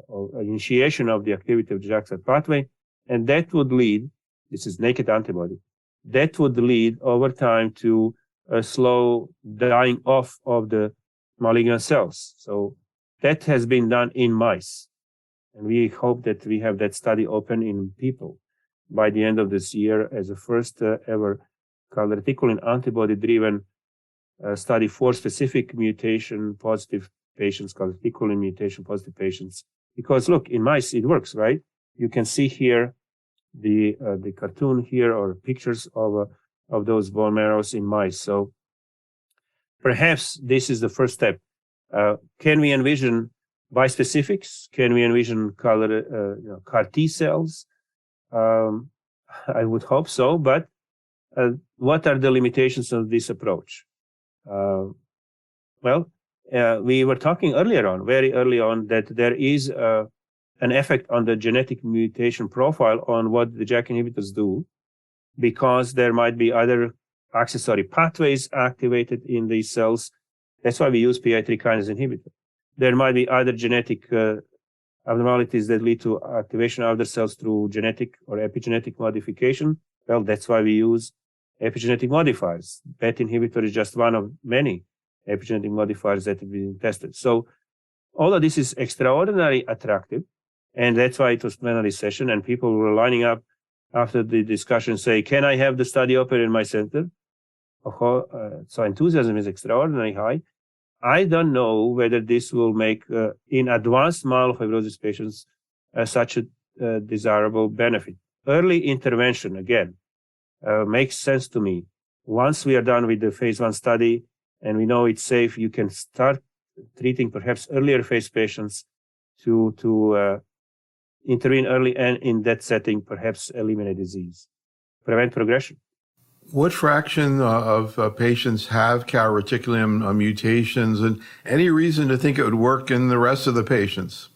or initiation of the activity of the JAK-STAT pathway. And that would lead, this is naked antibody, that would lead over time to a slow dying off of the malignant cells. So that has been done in mice. And we hope that we have that study open in people by the end of this year as a first ever calreticulin antibody-driven study for specific mutation-positive patients, calreticulin mutation-positive patients. Because look, in mice, it works, right? You can see here the cartoon here or pictures of those bone marrows in mice. So perhaps this is the first step. Can we envision bispecifics? Can we envision CAR T cells? I would hope so, but what are the limitations of this approach? We were talking very early on, that there is an effect on the genetic mutation profile on what the JAK inhibitors do, because there might be other accessory pathways activated in these cells, That's why we use PI3 kinase inhibitor. There might be other genetic abnormalities that lead to activation of other cells through genetic or epigenetic modification. Well, that's why we use epigenetic modifiers. BET inhibitor is just one of many epigenetic modifiers that have been tested. So all of this is extraordinarily attractive, and that's why it was plenary session, and people were lining up after the discussion say, can I have the study open in my center? So enthusiasm is extraordinarily high. I don't know whether this will make, in advanced myelofibrosis patients, such a desirable benefit. Early intervention, again, makes sense to me. Once we are done with the phase 1 study and we know it's safe, you can start treating perhaps earlier phase patients to intervene early and in that setting, perhaps eliminate disease, prevent progression. What fraction of patients have calreticulin mutations, and any reason to think it would work in the rest of the patients?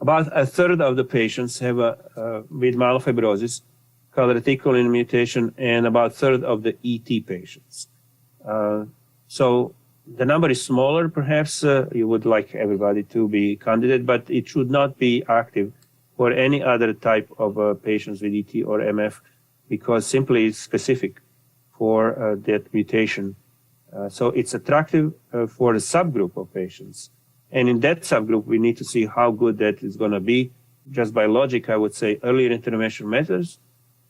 About a third of the patients have with myelofibrosis calreticulin mutation, and about a third of the ET patients. So the number is smaller, perhaps. You would like everybody to be candidate, but it should not be active for any other type of patients with ET or MF, because simply it's specific for that mutation. So it's attractive for a subgroup of patients. And in that subgroup, we need to see how good that is going to be. Just by logic, I would say earlier intervention matters,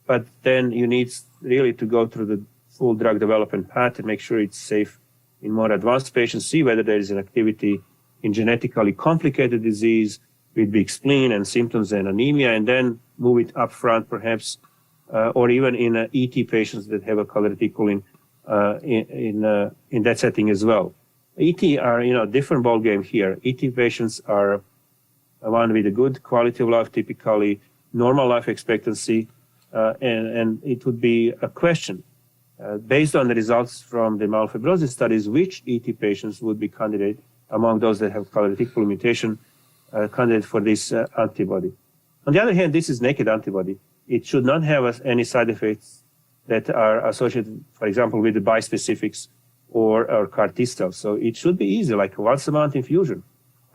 but then you need really to go through the full drug development path and make sure it's safe in more advanced patients, see whether there is an activity in genetically complicated disease with big spleen and symptoms and anemia, and then move it up front perhaps, or even in ET patients that have a calreticulin in that setting as well. ET are, different ball game here. ET patients are one with a good quality of life, typically normal life expectancy, and it would be a question based on the results from the myelofibrosis studies, which ET patients would be candidate among those that have calreticulin mutation, candidate for this antibody. On the other hand, this is naked antibody. It should not have any side effects that are associated, for example, with the bispecifics or CAR T cells. So it should be easy, like a once-a-month infusion.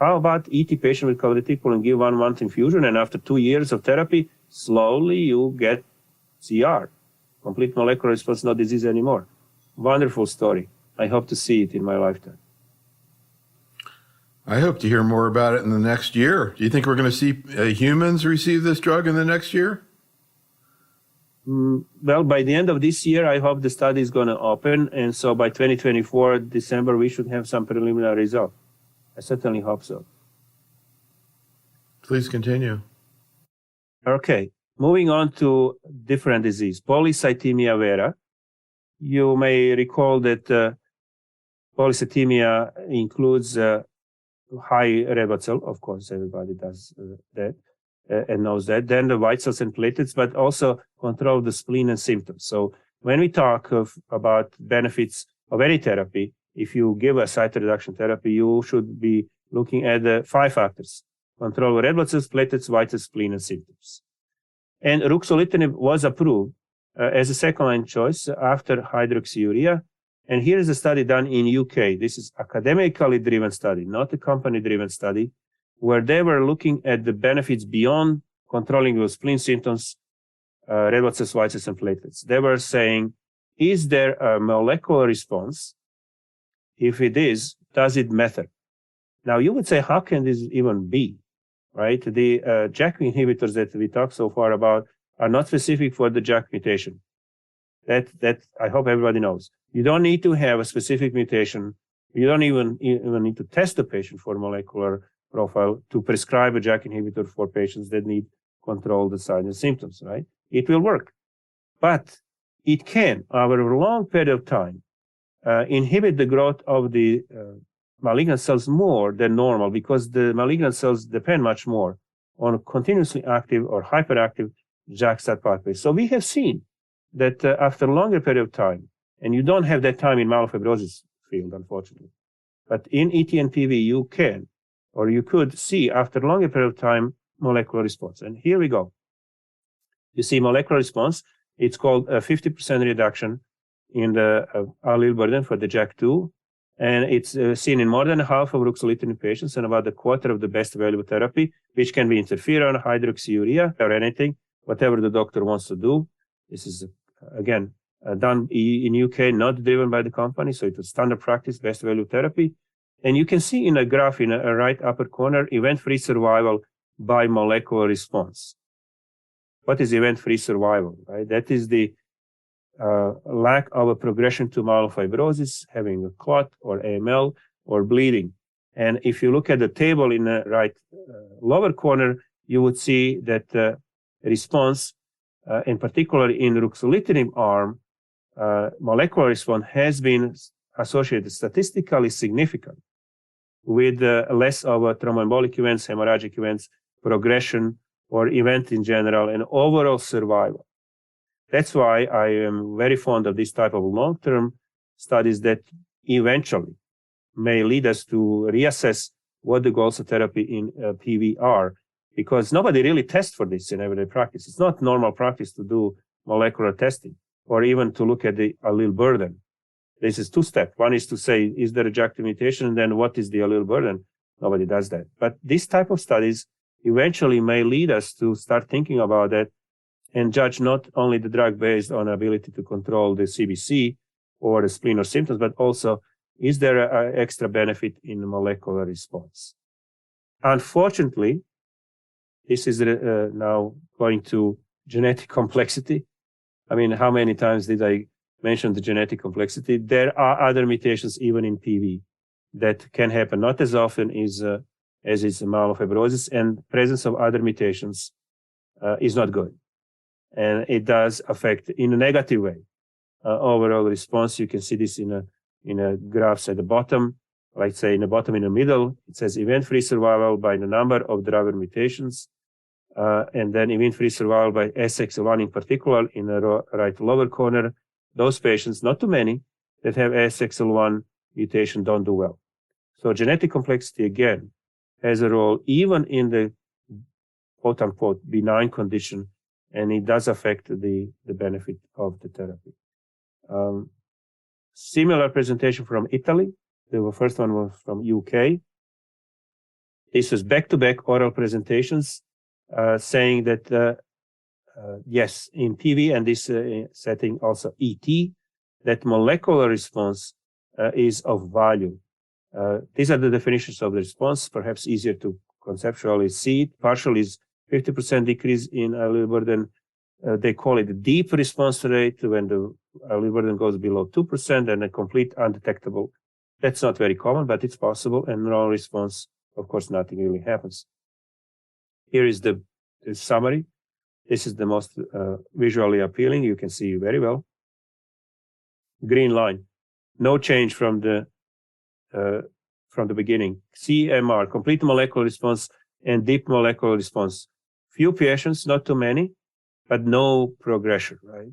How about ET patient with calreticulin, give 1 month infusion, and after 2 years of therapy, slowly you get CR, complete molecular response, no disease anymore. Wonderful story. I hope to see it in my lifetime. I hope to hear more about it in the next year. Do you think we're going to see humans receive this drug in the next year? Well, by the end of this year, I hope the study is going to open. And so by 2024, December, we should have some preliminary result. I certainly hope so. Please continue. Okay. Moving on to different disease, polycythemia vera. You may recall that polycythemia includes high red blood cell. Of course, everybody does that. And knows that, then the white cells and platelets, but also control the spleen and symptoms. So when we talk about benefits of any therapy, if you give a cytoreduction reduction therapy, you should be looking at the 5 factors: control red blood cells, platelets, white cells, spleen, and symptoms. And ruxolitinib was approved as a second-line choice after hydroxyurea. And here is a study done in UK. This is academically driven study, not a company-driven study, where they were looking at the benefits beyond controlling the spleen symptoms, red blood cells, white cells, and platelets. They were saying, is there a molecular response? If it is, does it matter? Now, you would say, how can this even be, right? The JAK inhibitors that we talked so far about are not specific for the JAK mutation. That I hope everybody knows. You don't need to have a specific mutation. You don't even need to test the patient for molecular profile to prescribe a JAK inhibitor for patients that need control the signs and symptoms, right? It will work. But it can, over a long period of time, inhibit the growth of the malignant cells more than normal, because the malignant cells depend much more on a continuously active or hyperactive JAK-STAT pathway. So we have seen that after a longer period of time, and you don't have that time in myelofibrosis field, unfortunately, but in ET and PV, you can, or you could see after a longer period of time, molecular response. And here we go. You see molecular response. It's called a 50% reduction in the allele burden for the JAK2 And it's seen in more than half of ruxolitinib patients and about a quarter of the best available therapy, which can be interferon, hydroxyurea, or anything, whatever the doctor wants to do. This is, again, done in UK, not driven by the company, so it's a standard practice, best available therapy. And you can see in a graph in a right upper corner, event-free survival by molecular response. What is event-free survival, right? That is the lack of a progression to myelofibrosis, having a clot or AML or bleeding. And if you look at the table in the right lower corner, you would see that response, in particular in ruxolitinib arm, molecular response has been associated statistically significant with less of a thromboembolic events, hemorrhagic events, progression, or event in general, and overall survival. That's why I am very fond of this type of long-term studies that eventually may lead us to reassess what the goals of therapy in PV are, because nobody really tests for this in everyday practice. It's not normal practice to do molecular testing or even to look at the allele burden. This is two-step. One is to say, is there a JAK2 mutation? And then what is the allele burden? Nobody does that. But this type of studies eventually may lead us to start thinking about that and judge not only the drug based on ability to control the CBC or the spleen or symptoms, but also, is there an extra benefit in the molecular response? Unfortunately, this is now going to genetic complexity. I mean, how many times did I mention the genetic complexity? There are other mutations even in PV that can happen, not as often as is myelofibrosis, and presence of other mutations is not good. And it does affect in a negative way overall response. You can see this in a graphs at the bottom, like say in the bottom in the middle, it says event-free survival by the number of driver mutations, and then event-free survival by SXL1 in particular in the right lower corner. Those patients, not too many, that have SXL1 mutation don't do well. So genetic complexity, again, has a role even in the quote-unquote benign condition, and it does affect the benefit of the therapy. Similar presentation from Italy. The first one was from UK. This was back-to-back oral presentations saying that, yes, in PV and this setting also ET, that molecular response is of value. These are the definitions of the response, perhaps easier to conceptually see it. Partial is 50% decrease in allele burden. They call it deep response rate when the allele burden goes below 2%, and a complete undetectable. That's not very common, but it's possible. And no response, of course, nothing really happens. Here is the summary. This is the most visually appealing. You can see very well. Green line, no change from the beginning. CMR, complete molecular response, and deep molecular response. Few patients, not too many, but no progression, right?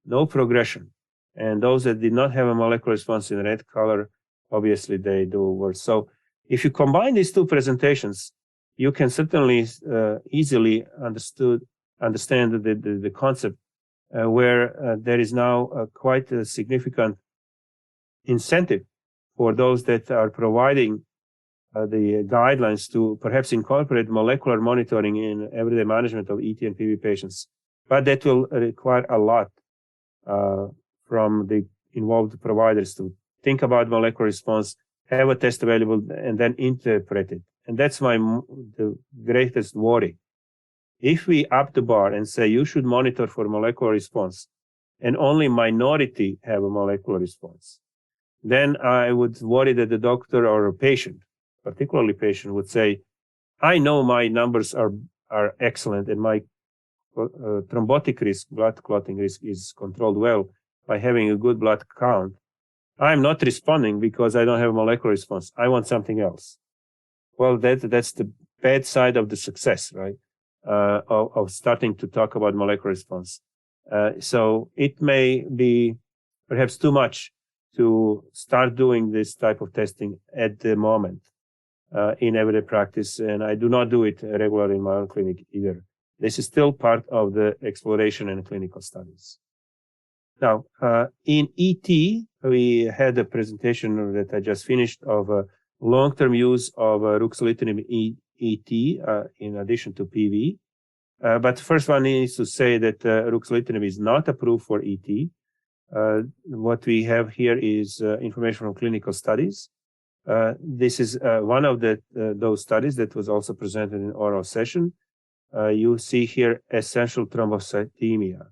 No progression. And those that did not have a molecular response in red color, obviously they do worse. So if you combine these two presentations, you can certainly easily understand the concept where there is now quite a significant incentive for those that are providing the guidelines to perhaps incorporate molecular monitoring in everyday management of ET and PV patients. But that will require a lot from the involved providers to think about molecular response, have a test available, and then interpret it. And that's the greatest worry. If we up the bar and say you should monitor for molecular response, and only minority have a molecular response, then I would worry that the doctor or a patient, particularly patient, would say, I know my numbers are excellent and my thrombotic risk, blood clotting risk, is controlled well by having a good blood count. I'm not responding because I don't have a molecular response. I want something else. Well, that's the bad side of the success, right? Of starting to talk about molecular response. So it may be perhaps too much to start doing this type of testing at the moment in everyday practice, and I do not do it regularly in my own clinic either. This is still part of the exploration and clinical studies. Now, in ET, we had a presentation that I just finished of long-term use of ruxolitinib in ET in addition to PV. But first one needs to say that ruxolitinib is not approved for ET. What we have here is information from clinical studies. This is one of those studies that was also presented in oral session. You see here essential thrombocythemia.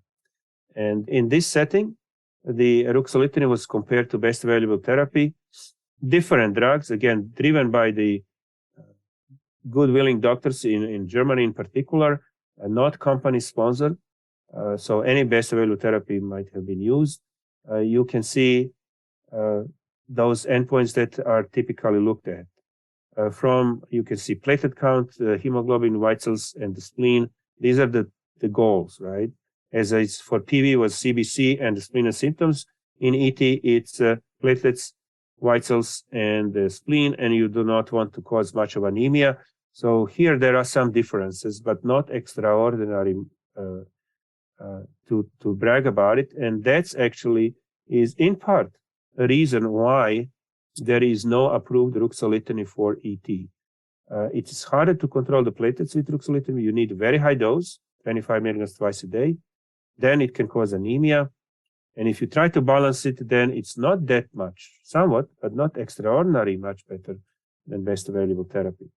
And in this setting, the ruxolitinib was compared to best available therapy, different drugs, again, driven by the good willing doctors in Germany in particular, not company sponsored. So any best available therapy might have been used. You can see those endpoints that are typically looked at. You can see platelet count, hemoglobin, white cells, and the spleen. These are the goals, right? As it's for PV was CBC and the spleen and symptoms. In ET, it's platelets, white cells, and the spleen, and you do not want to cause much of anemia. So here there are some differences, but not extraordinary to brag about it. And that's actually is in part a reason why there is no approved ruxolitinib for ET. It is harder to control the platelets with ruxolitinib. You need a very high dose, 25 milligrams twice a day. Then it can cause anemia. And if you try to balance it, then it's not that much, somewhat, but not extraordinary much better than best available therapy.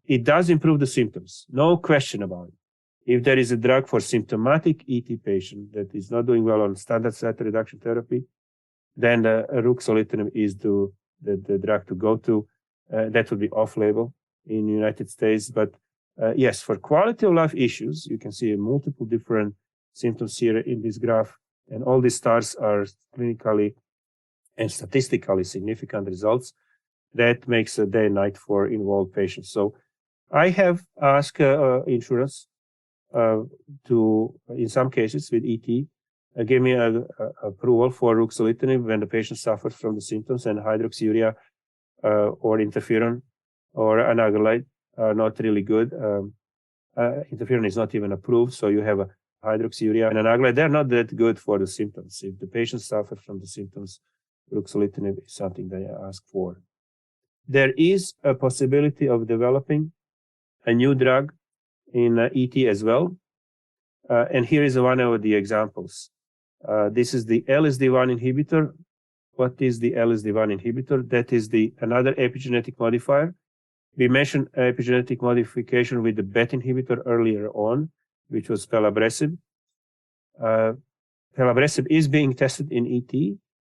It does improve the symptoms, no question about it. If there is a drug for symptomatic ET patient that is not doing well on standard site reduction therapy, then the ruxolitinib is the drug to go to. That would be off-label in the United States. But yes, for quality of life issues, you can see multiple different symptoms here in this graph. And all these stars are clinically and statistically significant results. That makes a day and night for involved patients. So I have asked insurance to, in some cases with ET, give me an approval for ruxolitinib when the patient suffers from the symptoms, and hydroxyurea or interferon or anagrelide are not really good. Interferon is not even approved, so you have a hydroxyurea and anagrelide. They're not that good for the symptoms. If the patient suffers from the symptoms, ruxolitinib is something they ask for. There is a possibility of developing a new drug in ET as well. And here is one of the examples. This is the LSD1 inhibitor. What is the LSD1 inhibitor? That is another epigenetic modifier. We mentioned epigenetic modification with the BET inhibitor earlier on, which was pelabresib. Pelabresib is being tested in ET.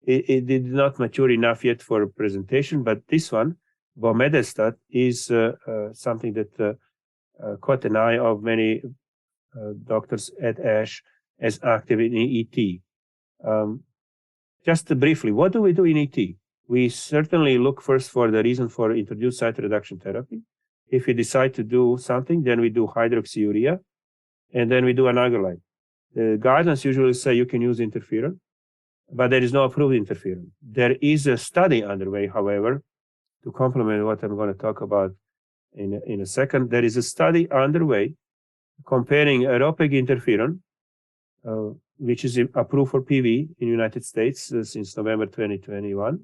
It did not mature enough yet for presentation, but this one, bomedemstat, is something that caught an eye of many doctors at ASH as active in ET. Just briefly, what do we do in ET? We certainly look first for the reason for introduced site reduction therapy. If we decide to do something, then we do hydroxyurea, and then we do anagrelide. The guidelines usually say you can use interferon, but there is no approved interferon. There is a study underway, however, to complement what I'm going to talk about in a second. There is a study underway comparing ropeg interferon, which is approved for PV in the United States since November 2021,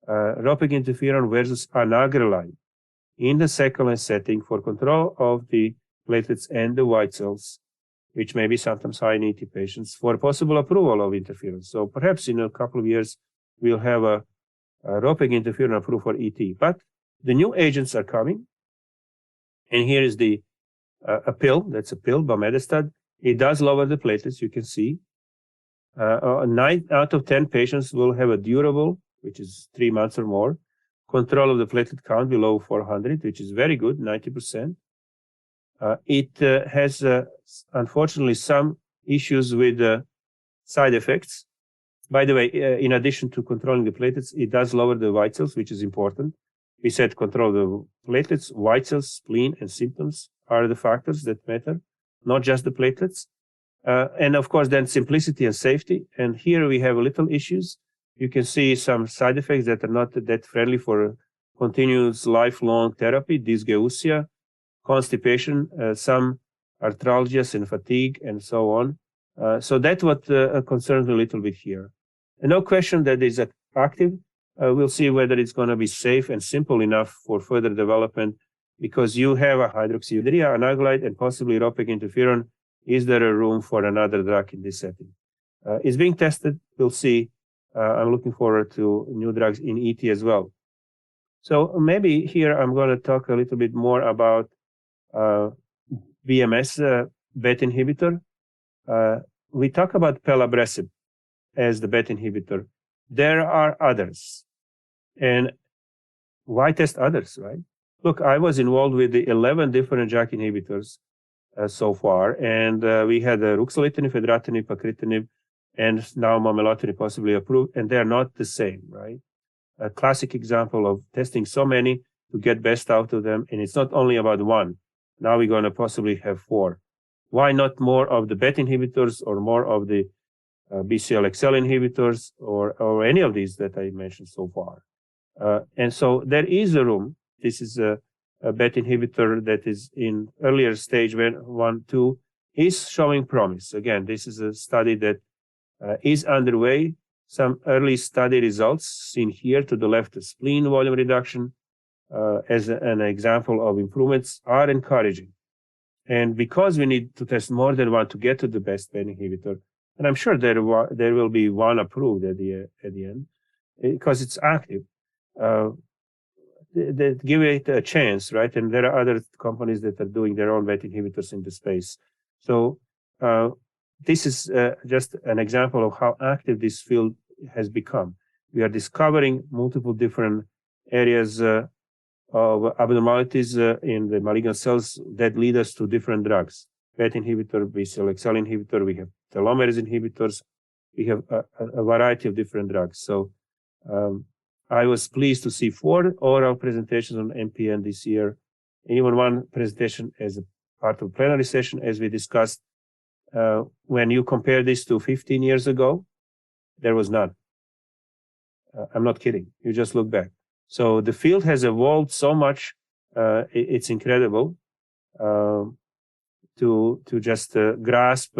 ropeg interferon versus anagrelide in the second-line setting for control of the platelets and the white cells, which may be sometimes high in ET patients, for possible approval of interferon. So perhaps in a couple of years, we'll have a ropeg interferon approved for ET. But the new agents are coming. And here is a pill. That's a pill, bomedemstat. It does lower the platelets, you can see. 9 out of 10 patients will have a durable, which is 3 months or more, control of the platelet count below 400, which is very good, 90%. It has, unfortunately, some issues with side effects. By the way, in addition to controlling the platelets, it does lower the white cells, which is important. We said control the platelets, white cells, spleen, and symptoms are the factors that matter, not just the platelets. And of course, then simplicity and safety. And here we have little issues. You can see some side effects that are not that friendly for continuous lifelong therapy, dysgeusia, constipation, some arthralgias and fatigue, and so on. So that's what concerns me a little bit here. And no question that is active. We'll see whether it's going to be safe and simple enough for further development, because you have a hydroxyurea, anaglide, and possibly ropic interferon. Is there a room for another drug in this setting? It's being tested. We'll see. I'm looking forward to new drugs in ET as well. So maybe here I'm going to talk a little bit more about BMS BET inhibitor. We talk about pelabresib as the BET inhibitor. There are others. And why test others, right? Look, I was involved with the 11 different JAK inhibitors so far, and we had ruxolitinib, fedratinib, pacritinib, and now momelotinib possibly approved, and they're not the same, right? A classic example of testing so many to get best out of them, and it's not only about one. Now we're going to possibly have 4. Why not more of the BET inhibitors or more of the BCL-XL inhibitors or any of these that I mentioned so far? And so there is a room. This is a BET inhibitor that is in earlier stage, 1, 2, is showing promise. Again, this is a study that is underway. Some early study results seen here to the left, the spleen volume reduction as an example of improvements are encouraging. And because we need to test more than one to get to the best BET inhibitor, and I'm sure there will be one approved at the end, because it's active, they give it a chance, right? And there are other companies that are doing their own BET inhibitors in the space. So this is just an example of how active this field has become. We are discovering multiple different areas of abnormalities in the malignant cells that lead us to different drugs. BET inhibitor, BCL-XL inhibitor, we have telomerase inhibitors, we have a variety of different drugs. So I was pleased to see 4 oral presentations on MPN this year, even one presentation as a part of plenary session, as we discussed. When you compare this to 15 years ago, there was none. I'm not kidding. You just look back. So the field has evolved so much. It's incredible to just grasp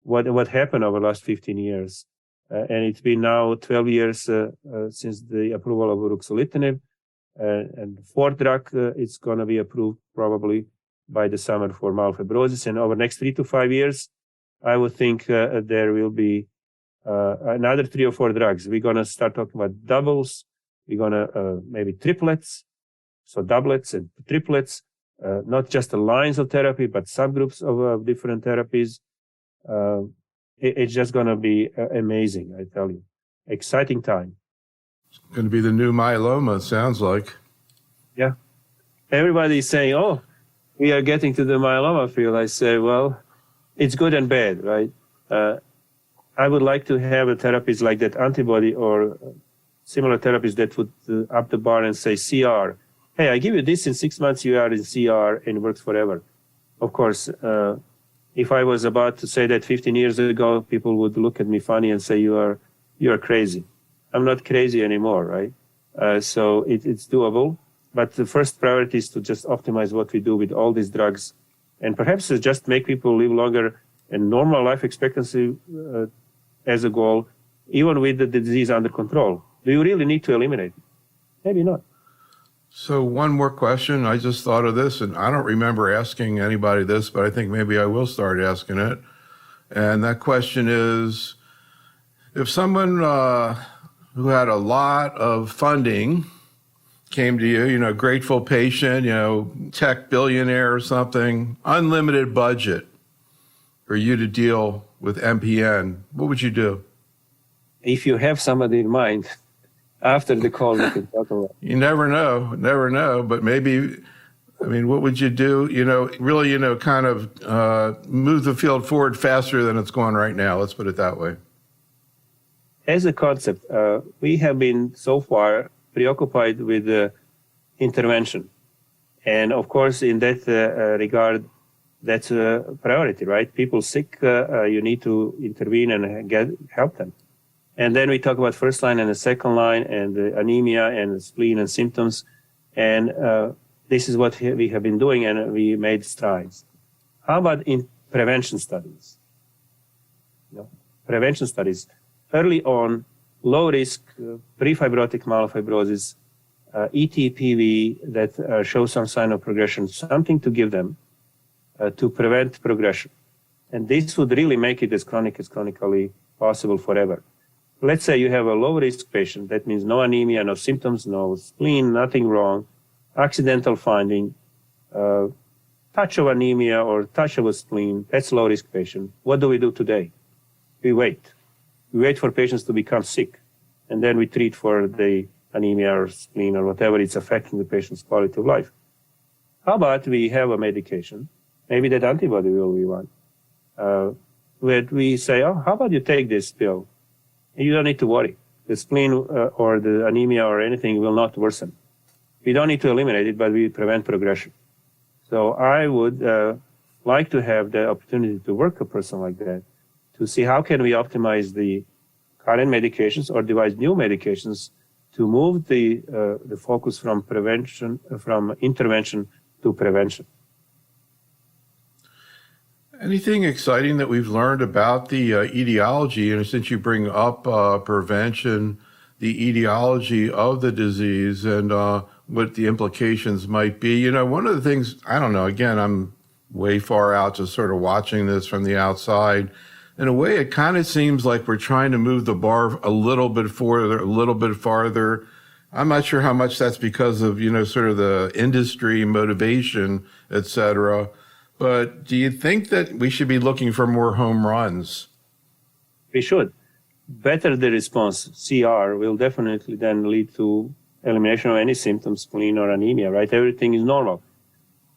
what happened over the last 15 years. And it's been now 12 years since the approval of ruxolitinib. And 4th drug, it's going to be approved probably by the summer for myelofibrosis. And over the next 3 to 5 years, I would think there will be another 3 or 4 drugs. We're going to start talking about doubles. We're going to maybe triplets, so doublets and triplets, not just the lines of therapy, but subgroups of different therapies. It's just going to be amazing, I tell you. Exciting time. It's going to be the new myeloma, it sounds like. Yeah. Everybody is saying, oh, we are getting to the myeloma field. I say, well, it's good and bad, right? I would like to have a therapies like that antibody or similar therapies that would up the bar and say CR. Hey, I give you this in 6 months, you are in CR and it works forever. Of course, if I was about to say that 15 years ago, people would look at me funny and say, you are crazy. I'm not crazy anymore, right? So it's doable. But the first priority is to just optimize what we do with all these drugs and perhaps just make people live longer and normal life expectancy as a goal, even with the disease under control. Do you really need to eliminate it? Maybe not. So one more question. I just thought of this, and I don't remember asking anybody this, but I think maybe I will start asking it. And that question is, if someone who had a lot of funding came to you, grateful patient, tech billionaire or something, unlimited budget for you to deal with MPN, what would you do? If you have somebody in mind, after the call, we can talk about it. You never know, but maybe, what would you do? Really, kind of move the field forward faster than it's going right now. Let's put it that way. As a concept, we have been so far preoccupied with intervention. And of course, in that regard, that's a priority, right? People sick, you need to intervene and help them. And then we talk about first line and the second line and the anemia and the spleen and symptoms. And this is what we have been doing, and we made strides. How about in prevention studies? prevention studies early on, low risk, pre-fibrotic myelofibrosis, ETPV that show some sign of progression, something to give them to prevent progression. And this would really make it as chronic as chronically possible forever. Let's say you have a low risk patient, that means no anemia, no symptoms, no spleen, nothing wrong, accidental finding, touch of anemia or touch of a spleen, that's low risk patient. What do we do today? We wait. We wait for patients to become sick, and then we treat for the anemia or spleen or whatever it's affecting the patient's quality of life. How about we have a medication, maybe that antibody will be one, where we say, oh, how about you take this pill? You don't need to worry. The spleen or the anemia or anything will not worsen. We don't need to eliminate it, but we prevent progression. So I would like to have the opportunity to work a person like that, to see how can we optimize the current medications or devise new medications to move the focus from intervention to prevention. Anything exciting that we've learned about the etiology, and since you bring up prevention, the etiology of the disease and what the implications might be? You know, one of the things, I don't know, again, I'm way far out just sort of watching this from the outside. In a way, it kind of seems like we're trying to move the bar a little bit farther. I'm not sure how much that's because of, you know, sort of the industry motivation, et cetera. But do you think that we should be looking for more home runs? We should. Better the response, CR, will definitely then lead to elimination of any symptoms, spleen or anemia, right? Everything is normal.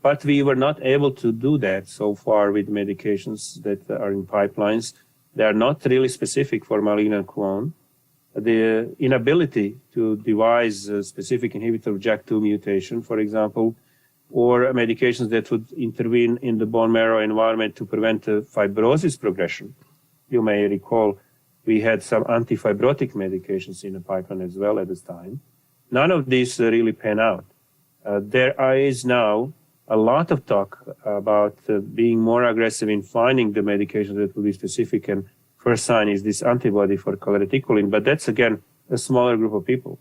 But we were not able to do that so far with medications that are in pipelines. They are not really specific for malignant clone. The inability to devise a specific inhibitor of JAK2 mutation, for example, or medications that would intervene in the bone marrow environment to prevent fibrosis progression. You may recall we had some antifibrotic medications in the pipeline as well at this time. None of these really pan out. There is now a lot of talk about being more aggressive in finding the medications that will be specific, and first sign is this antibody for calreticulin, but that's again a smaller group of people.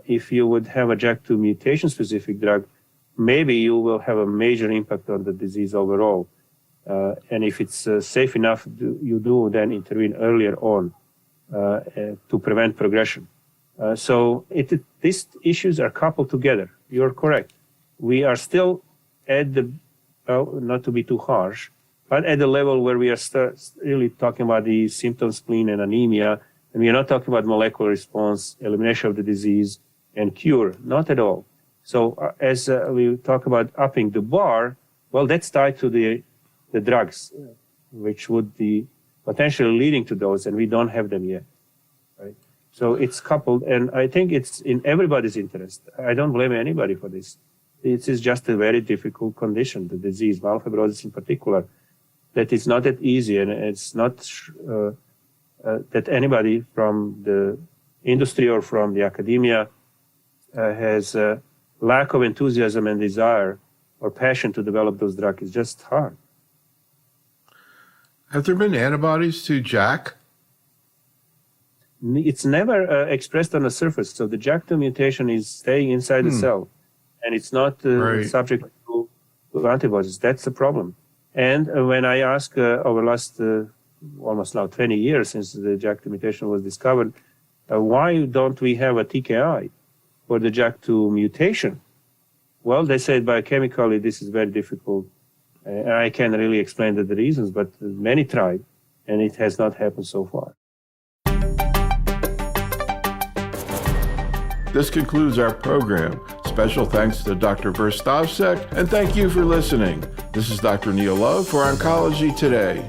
If you would have a JAK2 mutation-specific drug, maybe you will have a major impact on the disease overall. And if it's safe enough, you do then intervene earlier on to prevent progression. So these issues are coupled together. You're correct. We are still at the, not to be too harsh, but at the level where we are really talking about the symptoms, spleen and anemia, and we are not talking about molecular response, elimination of the disease, and cure, not at all. So as we talk about upping the bar, well, that's tied to the drugs, which would be potentially leading to those, and we don't have them yet, right? So it's coupled, and I think it's in everybody's interest. I don't blame anybody for this. It is just a very difficult condition, the disease, myelofibrosis in particular, that is not that easy, and it's not that anybody from the industry or from the academia has a lack of enthusiasm and desire or passion to develop those drugs. It's just hard. Have there been antibodies to JAK? It's never expressed on the surface. So the JAK2 mutation is staying inside the cell, and it's not subject to antibodies. That's the problem. And when I ask over the last almost now 20 years since the JAK2 mutation was discovered, why don't we have a TKI for the JAK2 mutation? Well, they said biochemically this is very difficult. I can't really explain the reasons, but many tried, and it has not happened so far. This concludes our program. Special thanks to Dr. Verstovsek, and thank you for listening. This is Dr. Neil Love for Oncology Today.